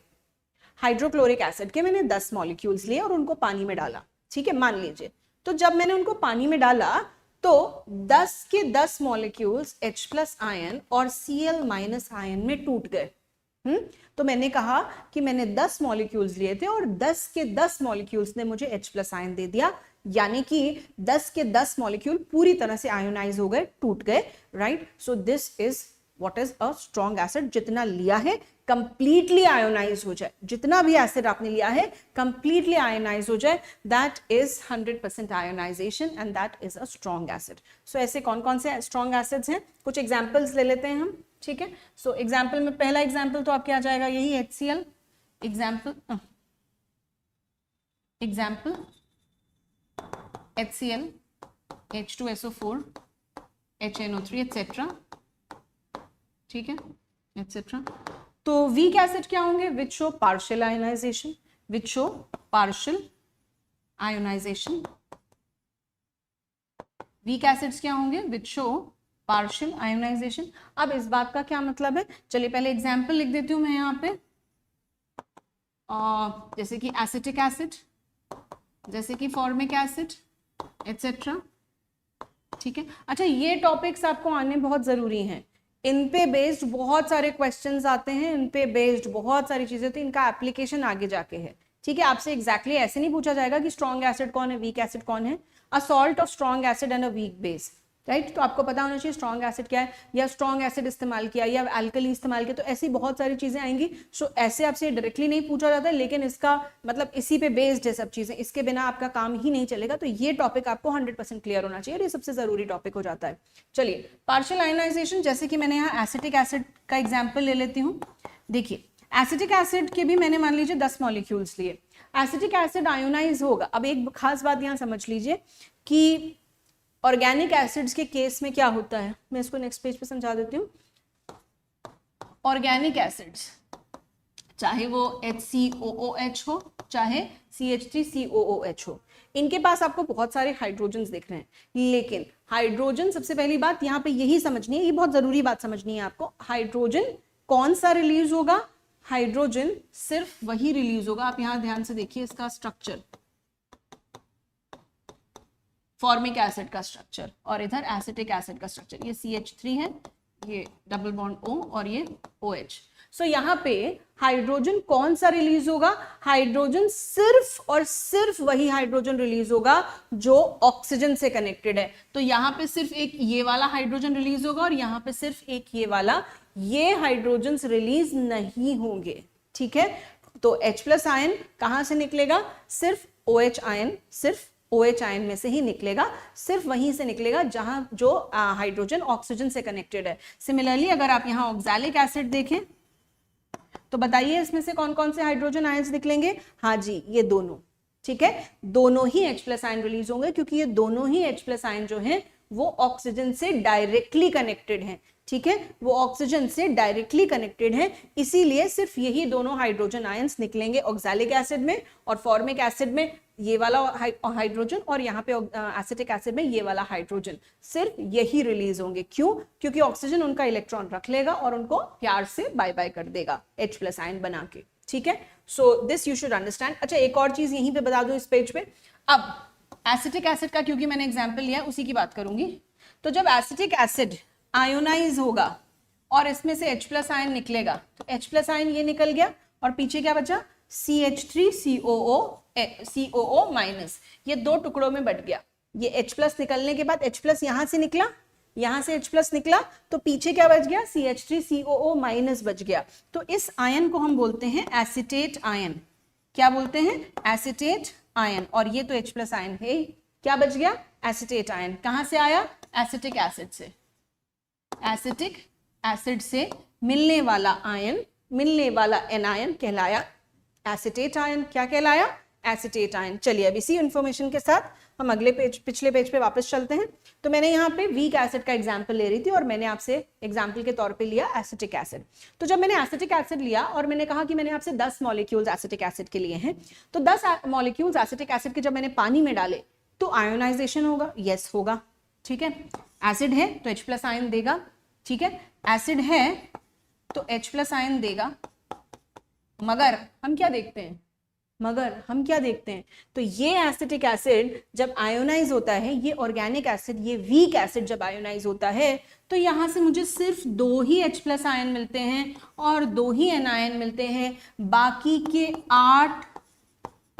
हाइड्रोक्लोरिक एसिड के मैंने 10 मॉलिक्यूल्स लिए और उनको पानी में डाला, ठीक है, मान लीजिए। तो जब मैंने उनको पानी में डाला तो 10 के 10 मॉलिक्यूल्स H+ आयन और Cl- आयन में टूट गए। तो मैंने कहा कि मैंने 10 मॉलिक्यूल्स लिए थे और 10 के 10 मॉलिक्यूल्स ने मुझे H+ आयन दे दिया, यानी कि 10 के 10 मॉलिक्यूल पूरी तरह से आयोनाइज हो गए, टूट गए, right. So this is what is a strong acid, जितना लिया है कंप्लीटली आयोनाइज हो जाए, जितना भी एसिड आपने लिया है कंप्लीटली आयोनाइज हो जाए, that is 100% ionization and that is a strong acid. So ऐसे कौन कौन से स्ट्रॉन्ग एसिड्स हैं, कुछ एग्जांपल्स ले लेते हैं हम, ठीक है। सो एग्जांपल में पहला एग्जांपल तो आपके आ जाएगा यही HCl, example HCl, H2SO4, HNO3 etcetera, ठीक है, एक्सेट्रा। तो वीक एसिड क्या होंगे, which show partial ionization, which show partial ionization. Weak acids क्या होंगे, विच शो पार्शियल आयोनाइजेशन। अब इस बात का क्या मतलब है, चलिए पहले एग्जांपल लिख देती हूं मैं यहाँ पे, जैसे कि एसिटिक एसिड, जैसे कि फॉर्मिक एसिड एक्सेट्रा, ठीक है। अच्छा, ये टॉपिक्स आपको आने बहुत जरूरी हैं, इन पे बेस्ड बहुत सारे क्वेश्चंस आते हैं, इन पे बेस्ड बहुत सारी चीजें होती हैं, इनका एप्लीकेशन आगे जाके है, ठीक है, आपसे एग्जैक्टली ऐसे नहीं पूछा जाएगा कि स्ट्रॉन्ग एसिड कौन है, वीक एसिड कौन है, a salt of strong acid and a weak base, right. तो आपको पता होना चाहिए स्ट्रॉन्ग एसिड क्या है, या स्ट्रॉन्ग एसिड इस्तेमाल किया या अल्कली इस्तेमाल किया, तो ऐसी बहुत सारी चीजें आएंगी। सो ऐसे आपसे डायरेक्टली नहीं पूछा जाता है, लेकिन इसका मतलब इसी पे बेस्ड है सब चीजें, इसके बिना आपका काम ही नहीं चलेगा। तो ये टॉपिक आपको 100% क्लियर होना चाहिए, और ये सबसे जरूरी टॉपिक हो जाता है। चलिए, पार्शियल आयनाइजेशन, जैसे कि मैंने यहाँ एसिटिक एसिड का एग्जाम्पल ले लेती हूँ। देखिए, एसिटिक एसिड के भी मैंने मान लीजिए 10 मॉलिक्यूल्स लिए, एसिटिक एसिड आयोनाइज होगा। अब एक खास बात यहाँ समझ लीजिए कि ऑर्गेनिक एसिड्स के केस में क्या होता है, मैं इसको नेक्स्ट पेज पे समझा देती हूँ। ऑर्गेनिक एसिड्स, चाहे वो HCOOH हो, चाहे CH3COOH हो, इनके पास आपको बहुत सारे हाइड्रोजन्स दिख रहे हैं, लेकिन हाइड्रोजन, सबसे पहली बात यहाँ पे यही समझनी है, ये बहुत जरूरी बात समझनी है आपको, हाइड्रोजन कौन सा रिलीज होगा, हाइड्रोजन सिर्फ वही रिलीज होगा। आप यहां ध्यान से देखिए इसका स्ट्रक्चर, फॉर्मिक एसिड का स्ट्रक्चर, और इधर एसिटिक एसिड का स्ट्रक्चर, ये CH3 है, ये डबल बॉन्ड O और ये OH। सो यहाँ पे हाइड्रोजन कौन सा रिलीज होगा, हाइड्रोजन सिर्फ और सिर्फ वही हाइड्रोजन रिलीज होगा जो ऑक्सीजन से कनेक्टेड है। तो यहाँ पे सिर्फ एक ये वाला हाइड्रोजन रिलीज होगा, और यहाँ पे सिर्फ एक ये वाला, ये हाइड्रोजन रिलीज नहीं होंगे, ठीक है। तो H+ आयन कहां से निकलेगा, सिर्फ OH आयन, सिर्फ OH आयन में से ही निकलेगा, सिर्फ वहीं से निकलेगा जहां जो हाइड्रोजन ऑक्सीजन से कनेक्टेड है। सिमिलरली अगर आप यहां ऑक्सैलिक एसिड देखें तो बताइए इसमें से कौन कौन से हाइड्रोजन आयंस निकलेंगे, हाँ जी, ये दोनों, ठीक है, दोनों ही H+ आयन रिलीज होंगे, क्योंकि ये दोनों ही H+ आयन जो है वो ऑक्सीजन से डायरेक्टली कनेक्टेड है, ठीक है, वो ऑक्सीजन से डायरेक्टली कनेक्टेड है, इसीलिए सिर्फ यही दोनों हाइड्रोजन आयंस निकलेंगे ऑक्सैलिक एसिड में, और फॉर्मिक एसिड में ये वाला हाइड्रोजन, और यहाँ पे एसिटिक एसिड में ये वाला हाइड्रोजन, सिर्फ यही रिलीज होंगे। क्यों, क्योंकि ऑक्सीजन उनका इलेक्ट्रॉन रख लेगा और उनको प्यार से बाय बाय कर देगा H+ आयन बना के, ठीक है। So this you should understand. अच्छा, एक और चीज यहीं पे बता दूं इस पेज पे, अब एसिटिक एसिड का क्योंकि मैंने एग्जाम्पल लिया उसी की बात करूंगी। तो जब एसिटिक एसिड आयोनाइज होगा और इसमें से H+ आयन निकलेगा, तो H+ आयन ये निकल गया, और पीछे क्या बचा, CH3COO माइनस, ये दो टुकड़ों में बट गया। ये H+ निकलने के बाद H+ यहां से निकला, यहां से H+ निकला, तो पीछे क्या बच गया, CH3COO माइनस बच गया। तो इस आयन को हम बोलते हैं एसिटेट आयन। क्या बोलते हैं, एसिटेट आयन। और ये तो H+ आयन है, क्या बच गया, एसिटेट आयन। कहां से आया, एसिटिक एसिड से, एसिटिक एसिड से मिलने वाला आयन, मिलने वाला एनायन कहलाया एसिटेट आयन। क्या कहलाया, एसिटेट आयन। चलिए, अब इसी इंफॉर्मेशन के साथ हम अगले पेज, पिछले पेज पे वापस चलते हैं। तो मैंने यहाँ पे वीक एसिड का एग्जाम्पल ले रही थी, और मैंने आपसे एग्जाम्पल के तौर पे लिया एसिटिक एसिड। तो जब मैंने एसिटिक एसिड लिया और मैंने कहा कि मैंने आपसे 10 मॉलिक्यूल्स एसिटिक एसिड के लिए हैं, तो 10 मॉलिक्यूल्स एसिटिक एसिड के जब मैंने पानी में डाले तो आयोनाइजेशन होगा, यस होगा, ठीक है। एसिड है तो H+ आयन देगा, ठीक है, एसिड है तो H+ आयन देगा। मगर हम क्या देखते हैं, तो ये एसिटिक एसिड जब आयोनाइज होता है, ये ऑर्गेनिक एसिड, ये वीक एसिड जब आयोनाइज होता है, तो यहां से मुझे सिर्फ 2 ही H+ आयन मिलते हैं और 2 ही एनायन मिलते हैं। बाकी के 8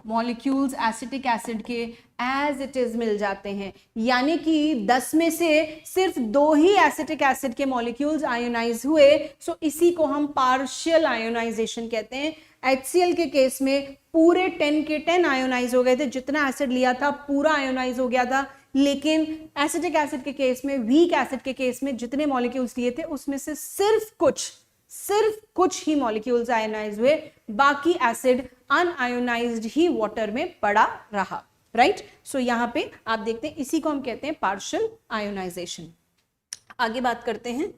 मॉलिक्यूल्स एसिटिक एसिड के एज इट इज मिल जाते हैं, यानी कि 10 में से सिर्फ 2 ही एसिटिक एसिड के मॉलिक्यूल्स आयोनाइज हुए। सो इसी को हम पार्शियल आयोनाइजेशन कहते हैं। HCl के केस में पूरे 10 के 10 आयोनाइज हो गए थे, जितना एसिड लिया था पूरा आयोनाइज हो गया था। लेकिन एसिटिक एसिड के केस में, वीक एसिड के केस में जितने मॉलिक्यूल्स लिए थे उसमें से सिर्फ कुछ ही मॉलिक्यूल्स आयोनाइज हुए, बाकी एसिड अनआयोनाइज्ड ही वाटर में पड़ा रहा, राइट। सो यहां पे आप देखते हैं, इसी को हम कहते हैं पार्शियल आयोनाइजेशन। आगे बात करते हैं।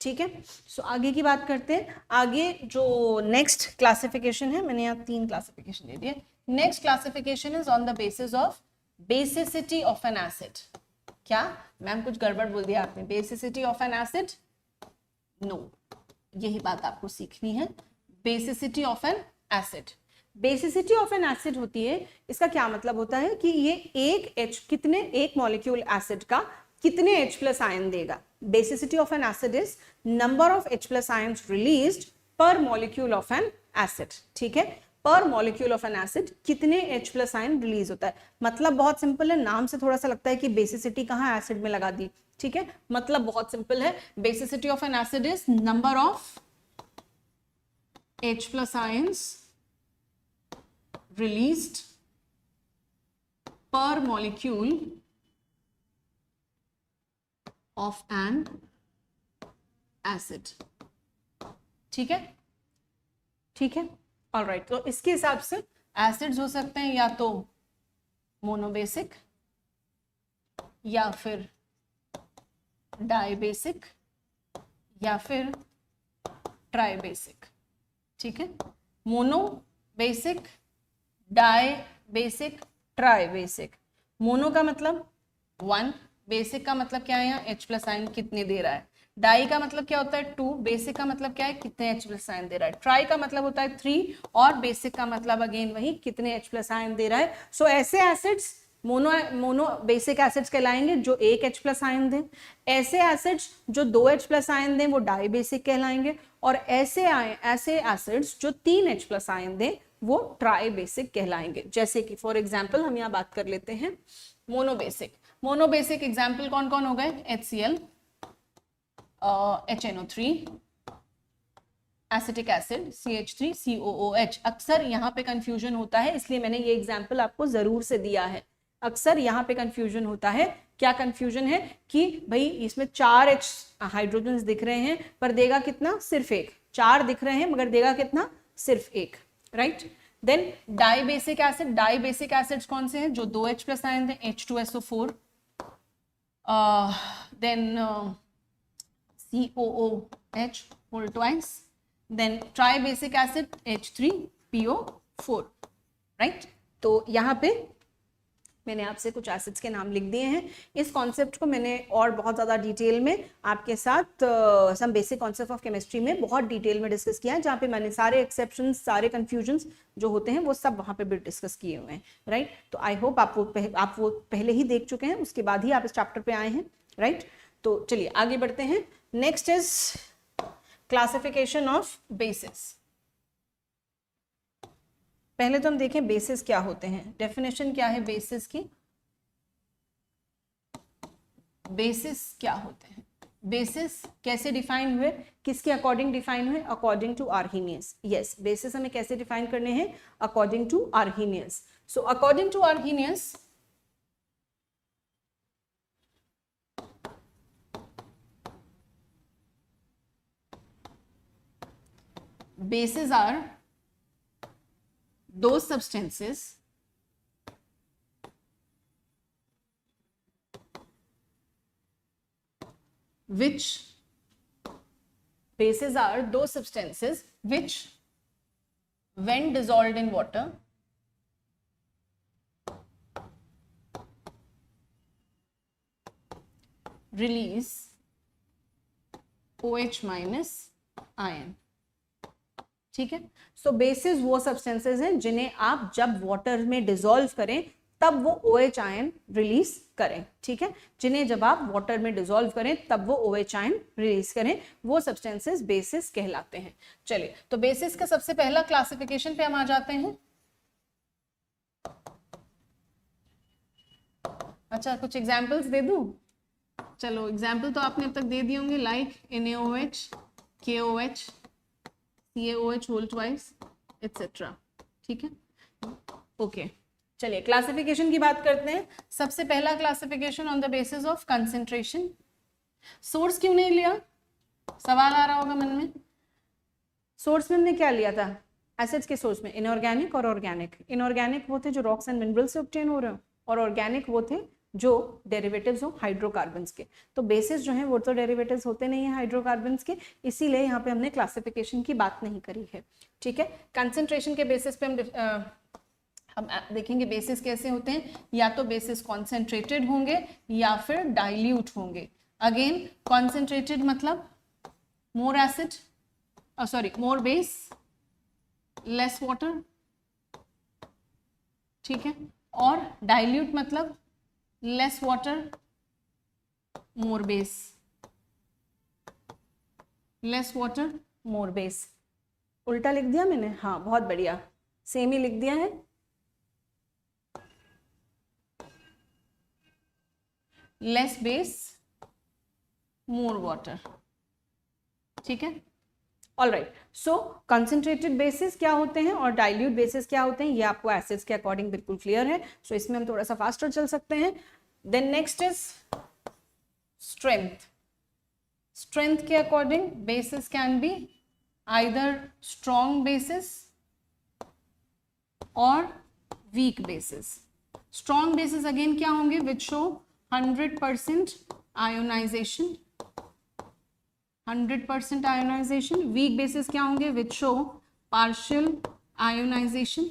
ठीक है, सो आगे की बात करते हैं। आगे जो नेक्स्ट क्लासिफिकेशन है, मैंने यहाँ 3 क्लासिफिकेशन दे दिए। Next classification is on the basis of basicity of an acid. क्या मैम कुछ गड़बड़ बोल दिया आपने, basicity of an acid? No, यही बात आपको सीखनी है, basicity of an acid. Basicity of an acid होती है, इसका क्या मतलब होता है कि ये एक मॉलिक्यूल एसिड का कितने H प्लस आयन देगा। Basicity of an acid is number of H plus ions released पर मॉलिक्यूल ऑफ एन एसिड। ठीक है, पर मॉलिक्यूल ऑफ एन एसिड कितने H प्लस आयन रिलीज होता है। मतलब बहुत सिंपल है, नाम से थोड़ा सा लगता है कि बेसिसिटी कहाँ एसिड में लगा दी। ठीक है, मतलब बहुत सिंपल है, basicity of an acid is number of H plus ions released per molecule of an acid। ठीक है, ठीक है, ऑलराइट। तो इसके हिसाब से एसिड्स हो सकते हैं या तो मोनोबेसिक या फिर डाइबेसिक या फिर ट्राइबेसिक। ठीक है, monobasic, dibasic, tribasic. Mono का मतलब 1, बेसिक का मतलब क्या है, यहाँ H प्लस आयन कितने दे रहा है। डाई का मतलब क्या होता है 2, बेसिक का मतलब क्या है कितने H प्लस आयन दे रहा है। ट्राई का मतलब होता है 3 और बेसिक का मतलब अगेन वही कितने H प्लस आयन दे रहा है। सो ऐसे एसिड्स मोनो बेसिक एसिड्स कहलाएंगे जो एक H प्लस आयन दें। ऐसे एसिड्स जो 2 H प्लस आयन दें वो डाई बेसिक कहलाएंगे। और ऐसे एसिड्स जो 3 H प्लस आयन दें वो ट्राई बेसिक कहलाएंगे। जैसे कि फॉर एग्जाम्पल हम यहाँ बात कर लेते हैं मोनोबेसिक। मोनोबेसिक एग्जाम्पल कौन कौन हो गए, HCl, HNO3, acetic acid CH3, COOH। अक्सर यहाँ पे कंफ्यूजन होता है, इसलिए मैंने ये एग्जाम्पल आपको जरूर से दिया है। अक्सर यहाँ पे कंफ्यूजन होता है, क्या कंफ्यूजन है कि भाई इसमें 4 H हाइड्रोजन दिख रहे हैं पर देगा कितना, सिर्फ एक। 4 दिख रहे हैं मगर देगा कितना, सिर्फ एक। Right, then dibasic acid. Dibasic acids कौन से हैं, जो 2 H प्लस आयन थे, H2SO4, then COOH whole twice, then tribasic acid H3PO4। Right, तो यहाँ पे मैंने आपसे कुछ एसिड्स के नाम लिख दिए हैं। इस कॉन्सेप्ट को मैंने और बहुत ज़्यादा डिटेल में आपके साथ some basic concept of chemistry में बहुत डिटेल में डिस्कस किया है, जहाँ पे मैंने सारे एक्सेप्शंस, सारे कंफ्यूजन्स जो होते हैं वो सब वहाँ पे भी डिस्कस किए हुए हैं। राइट, तो आई होप आप वो पहले ही देख चुके हैं, उसके बाद ही आप इस चैप्टर पे आए हैं। राइट, तो चलिए आगे बढ़ते हैं। Next is classification of basis. पहले तो हम देखें बेसिस क्या होते हैं, डेफिनेशन क्या है बेसिस की। बेसिस क्या होते हैं, बेसिस कैसे डिफाइन हुए, किसके अकॉर्डिंग डिफाइन हुए, according to Arrhenius. Yes, bases हमें कैसे डिफाइन करने हैं, according to Arrhenius. So according to Arrhenius bases are those substances which when dissolved in water release OH minus ion। ठीक है, सो बेसिस वो सब्सटेंसेस हैं जिन्हें आप जब वाटर में डिसॉल्व करें तब वो OH आयन रिलीज करें। ठीक है, जिन्हें जब आप वाटर में डिसॉल्व करें तब वो OH आयन रिलीज करें, वो सब्सटेंसेस बेसिस कहलाते हैं। चलिए, तो बेसिस का सबसे पहला क्लासिफिकेशन पे हम आ जाते हैं। अच्छा, कुछ एग्जाम्पल्स दे दूं? चलो, एग्जाम्पल तो आपने अब तक दे दिए होंगे, like NaOH, KOH, CaOH whole twice etc। ठीक है, ओके, चलिए क्लासिफिकेशन की बात करते हैं। सबसे पहला classification on the basis of concentration. Source क्यों नहीं लिया, सवाल आ रहा होगा मन में। सोर्स में हमने क्या लिया था, एसिड्स के सोर्स में इनऑर्गेनिक और ऑर्गेनिक। इनऑर्गेनिक वो थे जो रॉक्स एंड मिनरल से ऑब्टेन हो रहे हो, और ऑर्गेनिक वो थे जो डेरिवेटिव्स हो हाइड्रोकार्बन्स के। तो बेसिस जो हैं वो तो डेरिवेटिव्स होते नहीं हैं हाइड्रोकार्बन्स के, इसीलिए यहाँ पे हमने क्लासिफिकेशन की बात नहीं करी है। ठीक है, कंसेंट्रेशन के बेसिस पे हम देखेंगे बेसिस कैसे होते हैं, या तो बेसिस कॉन्सेंट्रेटेड होंगे या फिर डाइल्यूट होंगे। अगेन कॉन्सेंट्रेटेड मतलब मोर एसिड, सॉरी, मोर बेस लेस वाटर, ठीक है। और डाइल्यूट मतलब less water more base, less water more base. उल्टा लिख दिया मैंने? हाँ, बहुत बढ़िया, सेम ही लिख दिया है। लेस बेस मोर वाटर, ठीक है। ऑल राइट, सो कंसंट्रेटेड बेसिस क्या होते हैं और डाइल्यूट बेसिस क्या होते हैं, ये आपको एसिड्स के अकॉर्डिंग बिल्कुल क्लियर है। सो इसमें हम थोड़ा सा फास्टर चल सकते हैं। Then next is strength. Strength के according bases can be either strong bases और weak bases. Strong bases again क्या होंगे, which show 100% ionization, 100% ionization. Weak bases क्या होंगे, विच शो पार्शियल आयोनाइजेशन।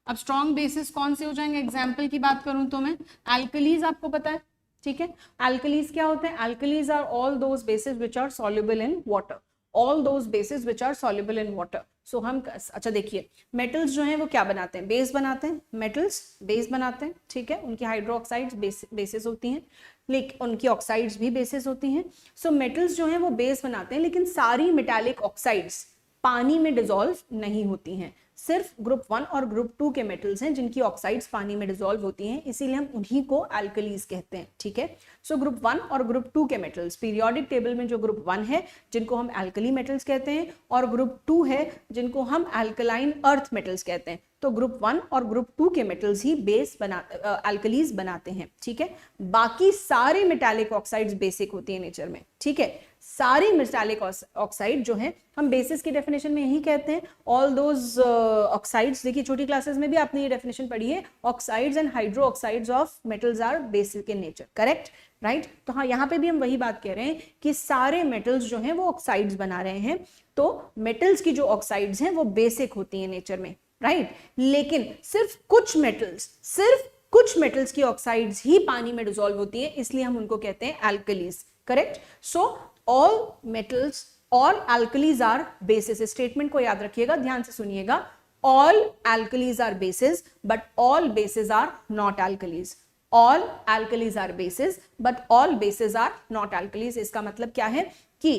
अब स्ट्रॉन्ग बेसिस कौन से हो जाएंगे, एग्जाम्पल की बात करूं तो मैं एल्कलीज, आपको पता है, ठीक है। एल्कलीज क्या होते हैं, alkalies are all those bases which are soluble in water, all those bases which are soluble in water. So हम, अच्छा देखिए, मेटल्स जो हैं वो क्या बनाते हैं, बेस बनाते हैं, मेटल्स बेस बनाते हैं, ठीक है। उनकी हाइड्रोक्साइड्स बेसिस होती हैं, लेकिन उनकी ऑक्साइड्स भी बेसिस होती हैं। सो मेटल्स जो हैं वो बेस बनाते हैं, लेकिन सारी मेटालिक ऑक्साइड्स पानी में डिसॉल्व नहीं होती हैं। सिर्फ ग्रुप 1 और ग्रुप 2 के मेटल्स हैं जिनकी ऑक्साइड्स पानी में डिसॉल्व होती हैं, इसीलिए हम उन्हीं को एल्कलीज कहते हैं, ठीक है। सो ग्रुप 1 और ग्रुप 2 के मेटल्स, पीरियोडिक टेबल में जो ग्रुप 1 है जिनको हम एल्कली मेटल्स कहते हैं, और ग्रुप 2 है जिनको हम एल्कलाइन अर्थ मेटल्स कहते हैं। तो ग्रुप 1 और ग्रुप 2 के मेटल्स ही बेस एल्कलीज बनाते हैं, ठीक है। बाकी सारे मेटालिक ऑक्साइड्स बेसिक होती है नेचर में, ठीक है। सारे मेटालिक ऑक्साइड जो है हम बेसिस की डेफिनेशन में यही कहते हैं, ऑल दोज ऑक्साइड्स। देखिए छोटी क्लासेस में भी आपने ये डेफिनेशन पढ़ी है, oxides and hydroxides of metals are basic in nature, correct, right. तो हाँ, यहाँ पे भी हम वही बात कह रहे हैं कि सारे मेटल्स जो हैं वो ऑक्साइड्स बना रहे हैं। तो मेटल्स की जो ऑक्साइड्स हैं वो बेसिक होती हैं नेचर में, राइट। लेकिन सिर्फ कुछ मेटल्स की ऑक्साइड्स ही पानी में डिसॉल्व होती है, इसलिए हम उनको कहते हैं alkalis, correct. So all metals और alkalis are bases। स्टेटमेंट को याद रखिएगा, ध्यान से सुनिएगा। all alkalis are bases but all bases are not alkalis। all alkalis are bases but all bases are not alkalis। इसका मतलब क्या है कि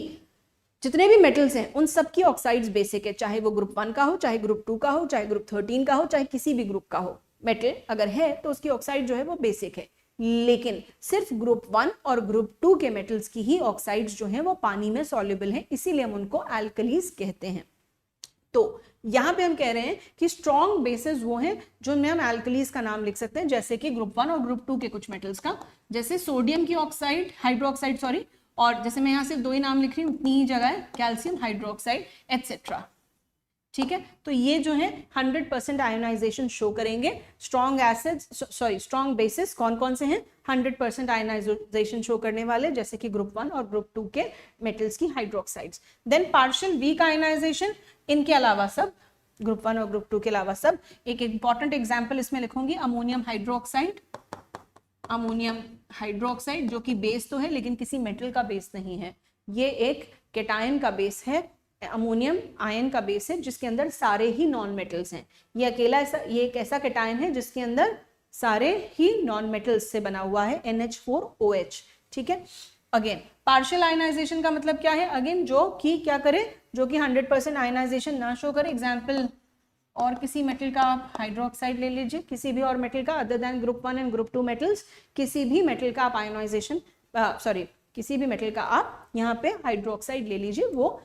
जितने भी मेटल्स हैं उन सबकी ऑक्साइड्स बेसिक है, चाहे वो ग्रुप 1 का हो, चाहे ग्रुप 2 का हो, चाहे ग्रुप 13 का हो, चाहे किसी भी ग्रुप का हो। मेटल अगर है तो उसकी ऑक्साइड जो है वो बेसिक है, लेकिन सिर्फ ग्रुप 1 और ग्रुप 2 के मेटल्स की ही ऑक्साइड्स जो हैं वो पानी में सॉल्युबल हैं, इसीलिए हम उनको एल्कलीज कहते हैं। तो यहां पे हम कह रहे हैं कि स्ट्रॉन्ग बेसिस वो हैं जिनमें हम एल्कलीज का नाम लिख सकते हैं, जैसे कि ग्रुप 1 और ग्रुप 2 के कुछ मेटल्स का, जैसे सोडियम की ऑक्साइड, हाइड्रोक्साइड सॉरी, और जैसे मैं यहां सिर्फ 2 ही नाम लिख रही हूं, उतनी ही जगह है कैल्शियम हाइड्रोक्साइड एटसेट्रा, ठीक है। तो ये जो है 100% आयोनाइजेशन शो करेंगे। Strong acids, sorry strong bases कौन कौन से हैं, 100% आयोनाइजेशन शो करने वाले, जैसे कि ग्रुप 1 और ग्रुप 2 के मेटल्स की hydroxides. Then partial weak ionisation, इनके अलावा सब, ग्रुप 1 और ग्रुप 2 के अलावा सब। एक इंपॉर्टेंट एग्जाम्पल इसमें लिखूंगी, अमोनियम हाइड्रोक्साइड, अमोनियम हाइड्रोक्साइड जो कि बेस तो है लेकिन किसी मेटल का बेस नहीं है, ये एक केटायन का बेस है। अमोनियम आयन का बेस है जिसके अंदर सारे ही नॉन मेटल्स हैं। ये अकेला ऐसा, ये एक ऐसा केटायन है जिसके अंदर सारे ही नॉन मेटल्स से बना हुआ है, NH4OH, ठीक है। अगेन पार्शियल आयनाइजेशन का मतलब क्या है, अगेन जो कि क्या करे, जो कि 100% आयनाइजेशन ना शो करे। एग्जाम्पल और किसी मेटल का आप हाइड्रोक्साइड ले लीजिए, किसी भी और मेटल का other than group 1 and group 2 metals, किसी भी मेटल का आप आयोनाइजेशन, सॉरी किसी भी मेटल का आप यहाँ पे हाइड्रोक्साइड ले लीजिए, वो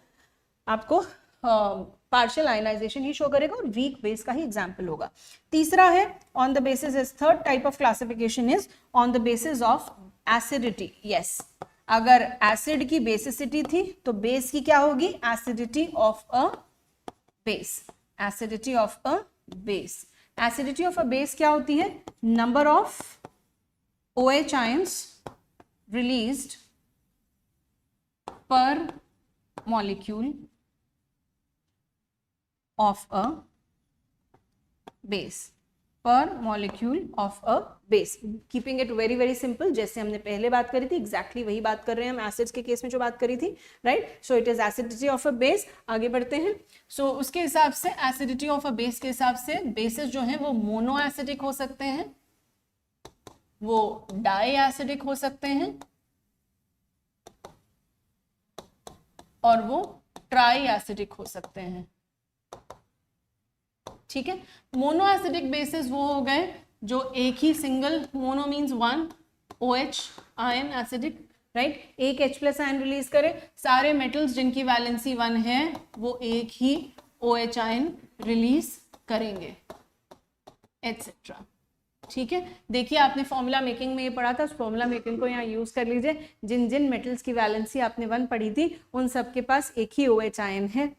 आपको पार्शियल आयनाइजेशन ही शो करेगा और वीक बेस का ही एग्जाम्पल होगा। तीसरा है on the basis is, third type of classification is on the basis of acidity. Yes, अगर एसिड की बेसिसिटी थी तो बेस की क्या होगी, acidity of a base, acidity of a base. Acidity of a base क्या होती है, number of OH ions released पर molecule of a base, पर molecule of a base, keeping it very very simple, जैसे हमने पहले बात करी थी एग्जैक्टली वही बात कर रहे हैं हम एसिड्स के केस में जो बात करी थी, right. So it is acidity of a base. आगे बढ़ते हैं। सो उसके हिसाब से एसिडिटी ऑफ अ बेस के हिसाब से बेसिस जो हैं वो मोनो एसिडिक हो सकते हैं, वो डाई एसिडिक हो सकते हैं, और वो ट्राई एसिडिक हो सकते हैं। ठीक है, मोनो एसिडिक बेसिस वो हो गए जो एक ही single, mono means one, OH ion acidic, right, एक H+ आयन रिलीज करे। सारे मेटल्स जिनकी वैलेंसी 1 है वो एक ही OH आयन रिलीज करेंगे, एटसेट्रा। ठीक है, देखिए आपने फॉर्मूला मेकिंग में ये पढ़ा था, उस फॉर्मूला मेकिंग को यहाँ यूज कर लीजिए। जिन जिन मेटल्स की वैलेंसी आपने 1 पढ़ी थी उन सब के पास एक ही OH आयन है।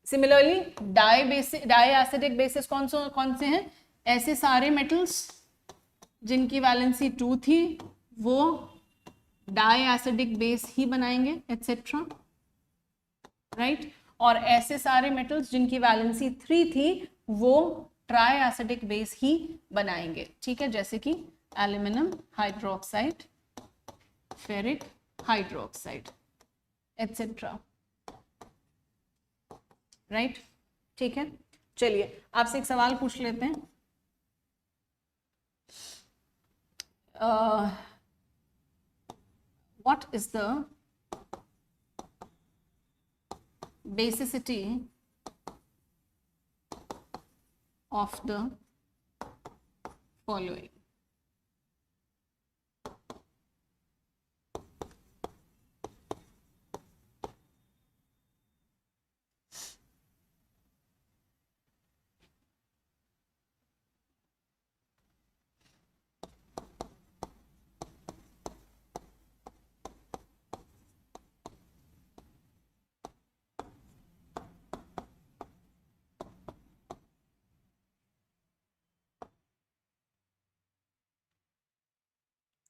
सिमिलरली डाई एसिडिक बेसिस कौन से हैं? ऐसे सारे मेटल्स जिनकी वैलेंसी 2 थी वो डाई एसिडिक बेस ही बनाएंगे, एटसेट्रा, राइट। और ऐसे सारे मेटल्स जिनकी वैलेंसी 3 थी वो ट्राई एसिडिक बेस ही बनाएंगे। ठीक है, जैसे कि aluminium hydroxide, ferric hydroxide, etcetera, right. ठीक है, चलिए आपसे एक सवाल पूछ लेते हैं। What is the basicity of the following?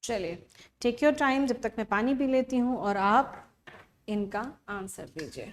चलिए टेक योर टाइम, जब तक मैं पानी पी लेती हूँ और आप इनका आंसर दीजिए।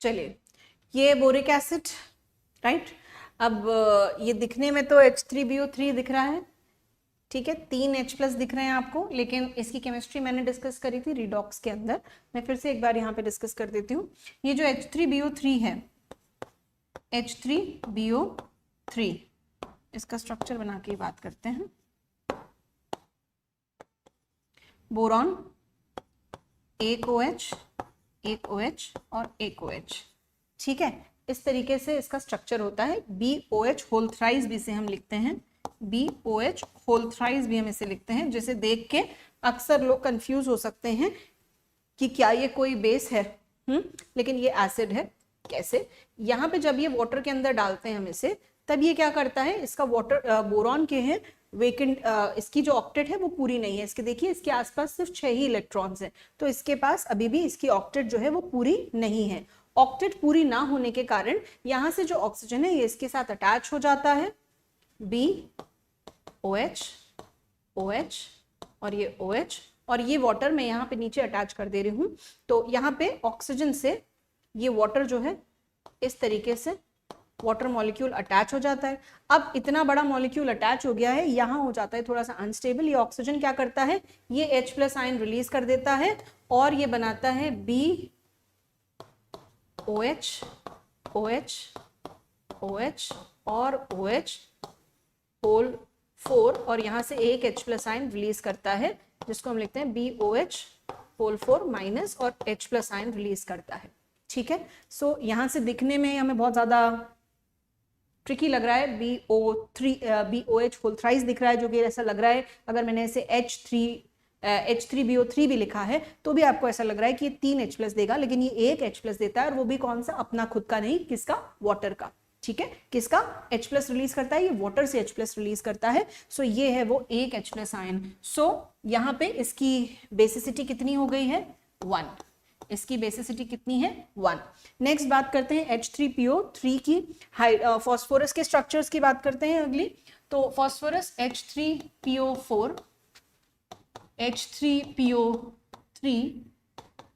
चलिए, ये बोरिक एसिड, राइट। अब ये दिखने में तो H3BO3 दिख रहा है, ठीक है, 3 H+ दिख रहे हैं आपको, लेकिन इसकी केमिस्ट्री मैंने डिस्कस करी थी रिडॉक्स के अंदर। मैं फिर से एक बार यहाँ पे डिस्कस कर देती हूँ। ये जो H3BO3 है, H3BO3, इसका स्ट्रक्चर बना के बात करते हैं। बोरॉन, एक OH, एक OH और एक OH, ठीक है, इस तरीके से इसका स्ट्रक्चर होता है। BOH होल थ्राइस भी इसे हम लिखते हैं, BOH होल थ्राइस भी हम इसे लिखते हैं, जिसे देख के अक्सर लोग कंफ्यूज हो सकते हैं कि क्या ये कोई बेस है, लेकिन ये एसिड है। कैसे? यहाँ पे जब ये वाटर के अंदर डालते हैं हम इसे, तब ये क्या करता है, इसका वाटर बोरॉन के हैं वेकेंट, इसकी जो ऑक्टेट है वो पूरी नहीं है। इसके देखिए, इसके आसपास सिर्फ 6 ही इलेक्ट्रॉन्स हैं, तो इसके पास अभी भी इसकी ऑक्टेट जो है वो पूरी नहीं है। ऑक्टेट पूरी ना होने के कारण यहाँ से जो ऑक्सीजन है ये इसके साथ अटैच हो जाता है, BOH, OH और ये OH, और ये वाटर मैं यहाँ पे नीचे अटैच कर दे रही हूँ। तो यहाँ पे ऑक्सीजन से ये वाटर जो है इस तरीके से वाटर मॉलिक्यूल अटैच हो जाता है। अब इतना बड़ा मॉलिक्यूल अटैच हो गया है, यहाँ हो जाता है थोड़ा सा अनस्टेबल। ये ऑक्सीजन क्या करता है, ये H+ आयन रिलीज कर देता है और ये बनाता है BOH, OH, OH और OH होल 4, और यहाँ से एक H+ आयन रिलीज करता है जिसको हम लिखते हैं BOH होल 4 माइनस और H प्लस आयन रिलीज करता है। ठीक है, सो यहाँ से दिखने में हमें बहुत ज्यादा ट्रिकी लग रहा है, BOH होल थ्राइस दिख रहा है, जो कि ऐसा लग रहा है अगर मैंने इसे H3BO3 भी लिखा है तो भी आपको ऐसा लग रहा है कि ये 3 H प्लस देगा, लेकिन ये एक H प्लस देता है और वो भी कौन सा, अपना खुद का नहीं, किसका, वाटर का। ठीक है, किसका H प्लस रिलीज करता है, ये वाटर से H प्लस रिलीज करता है। सो ये है वो एक H प्लस आयन। सो यहाँ पे इसकी बेसिसिटी कितनी हो गई है, 1। इसकी बेसिसिटी कितनी है, 1। नेक्स्ट बात करते हैं H3PO3 की, फॉस्फोरस के स्ट्रक्चर्स की बात करते हैं अगली। तो phosphorus H3PO4, H3PO3,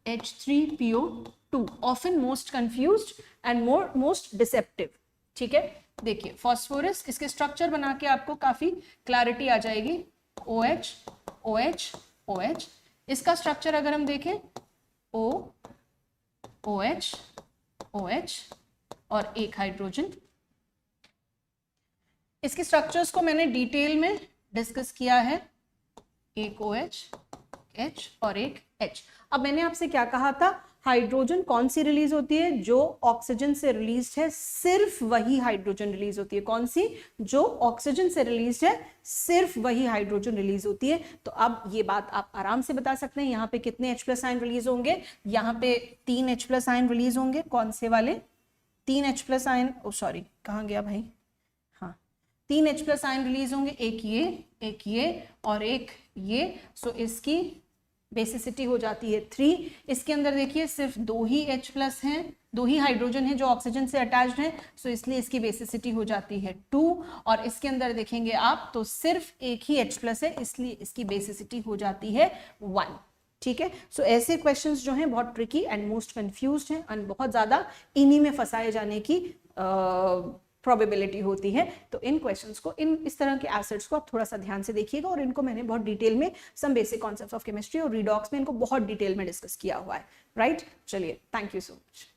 H3PO2, often most confused and most deceptive। ठीक है, देखिए फॉस्फोरस, इसके स्ट्रक्चर बना के आपको काफी क्लैरिटी आ जाएगी। OH OH OH, इसका स्ट्रक्चर अगर हम देखें O OH OH और एक हाइड्रोजन। इसके स्ट्रक्चर्स को मैंने डिटेल में डिस्कस किया है, एक OH H और एक H। अब मैंने आपसे क्या कहा था, हाइड्रोजन कौन सी रिलीज होती है, जो ऑक्सीजन से रिलीज है सिर्फ वही हाइड्रोजन रिलीज होती है। कौन सी, जो ऑक्सीजन से रिलीज है सिर्फ वही हाइड्रोजन रिलीज होती है। तो अब ये बात आप आराम से बता सकते हैं, यहाँ पे कितने H प्लस आयन रिलीज होंगे, यहाँ पे 3 H प्लस आयन रिलीज होंगे। कौन से वाले, 3 H प्लस आयन, ओ सॉरी कहाँ गया भाई, हाँ 3 H प्लस आयन रिलीज होंगे, एक ये और एक ये। सो इसकी बेसिसिटी हो जाती है 3। इसके अंदर देखिए सिर्फ 2 ही H प्लस हैं, 2 ही हाइड्रोजन है जो ऑक्सीजन से अटैच्ड है, सो इसलिए इसकी बेसिसिटी हो जाती है 2। और इसके अंदर देखेंगे आप तो सिर्फ एक ही H प्लस है, इसलिए इसकी बेसिसिटी हो जाती है 1। ठीक है, सो ऐसे क्वेश्चंस जो हैं बहुत ट्रिकी एंड मोस्ट कंफ्यूज्ड हैं एंड बहुत ज्यादा इन्हीं में फंसाए जाने की प्रोबेबिलिटी होती है। तो इन क्वेश्चंस को, इस तरह के एसिड्स को आप थोड़ा सा ध्यान से देखिएगा, और इनको मैंने बहुत डिटेल में some basic concepts of chemistry और रिडॉक्स में इनको बहुत डिटेल में डिस्कस किया हुआ है। राइट, चलिए, थैंक यू सो मच।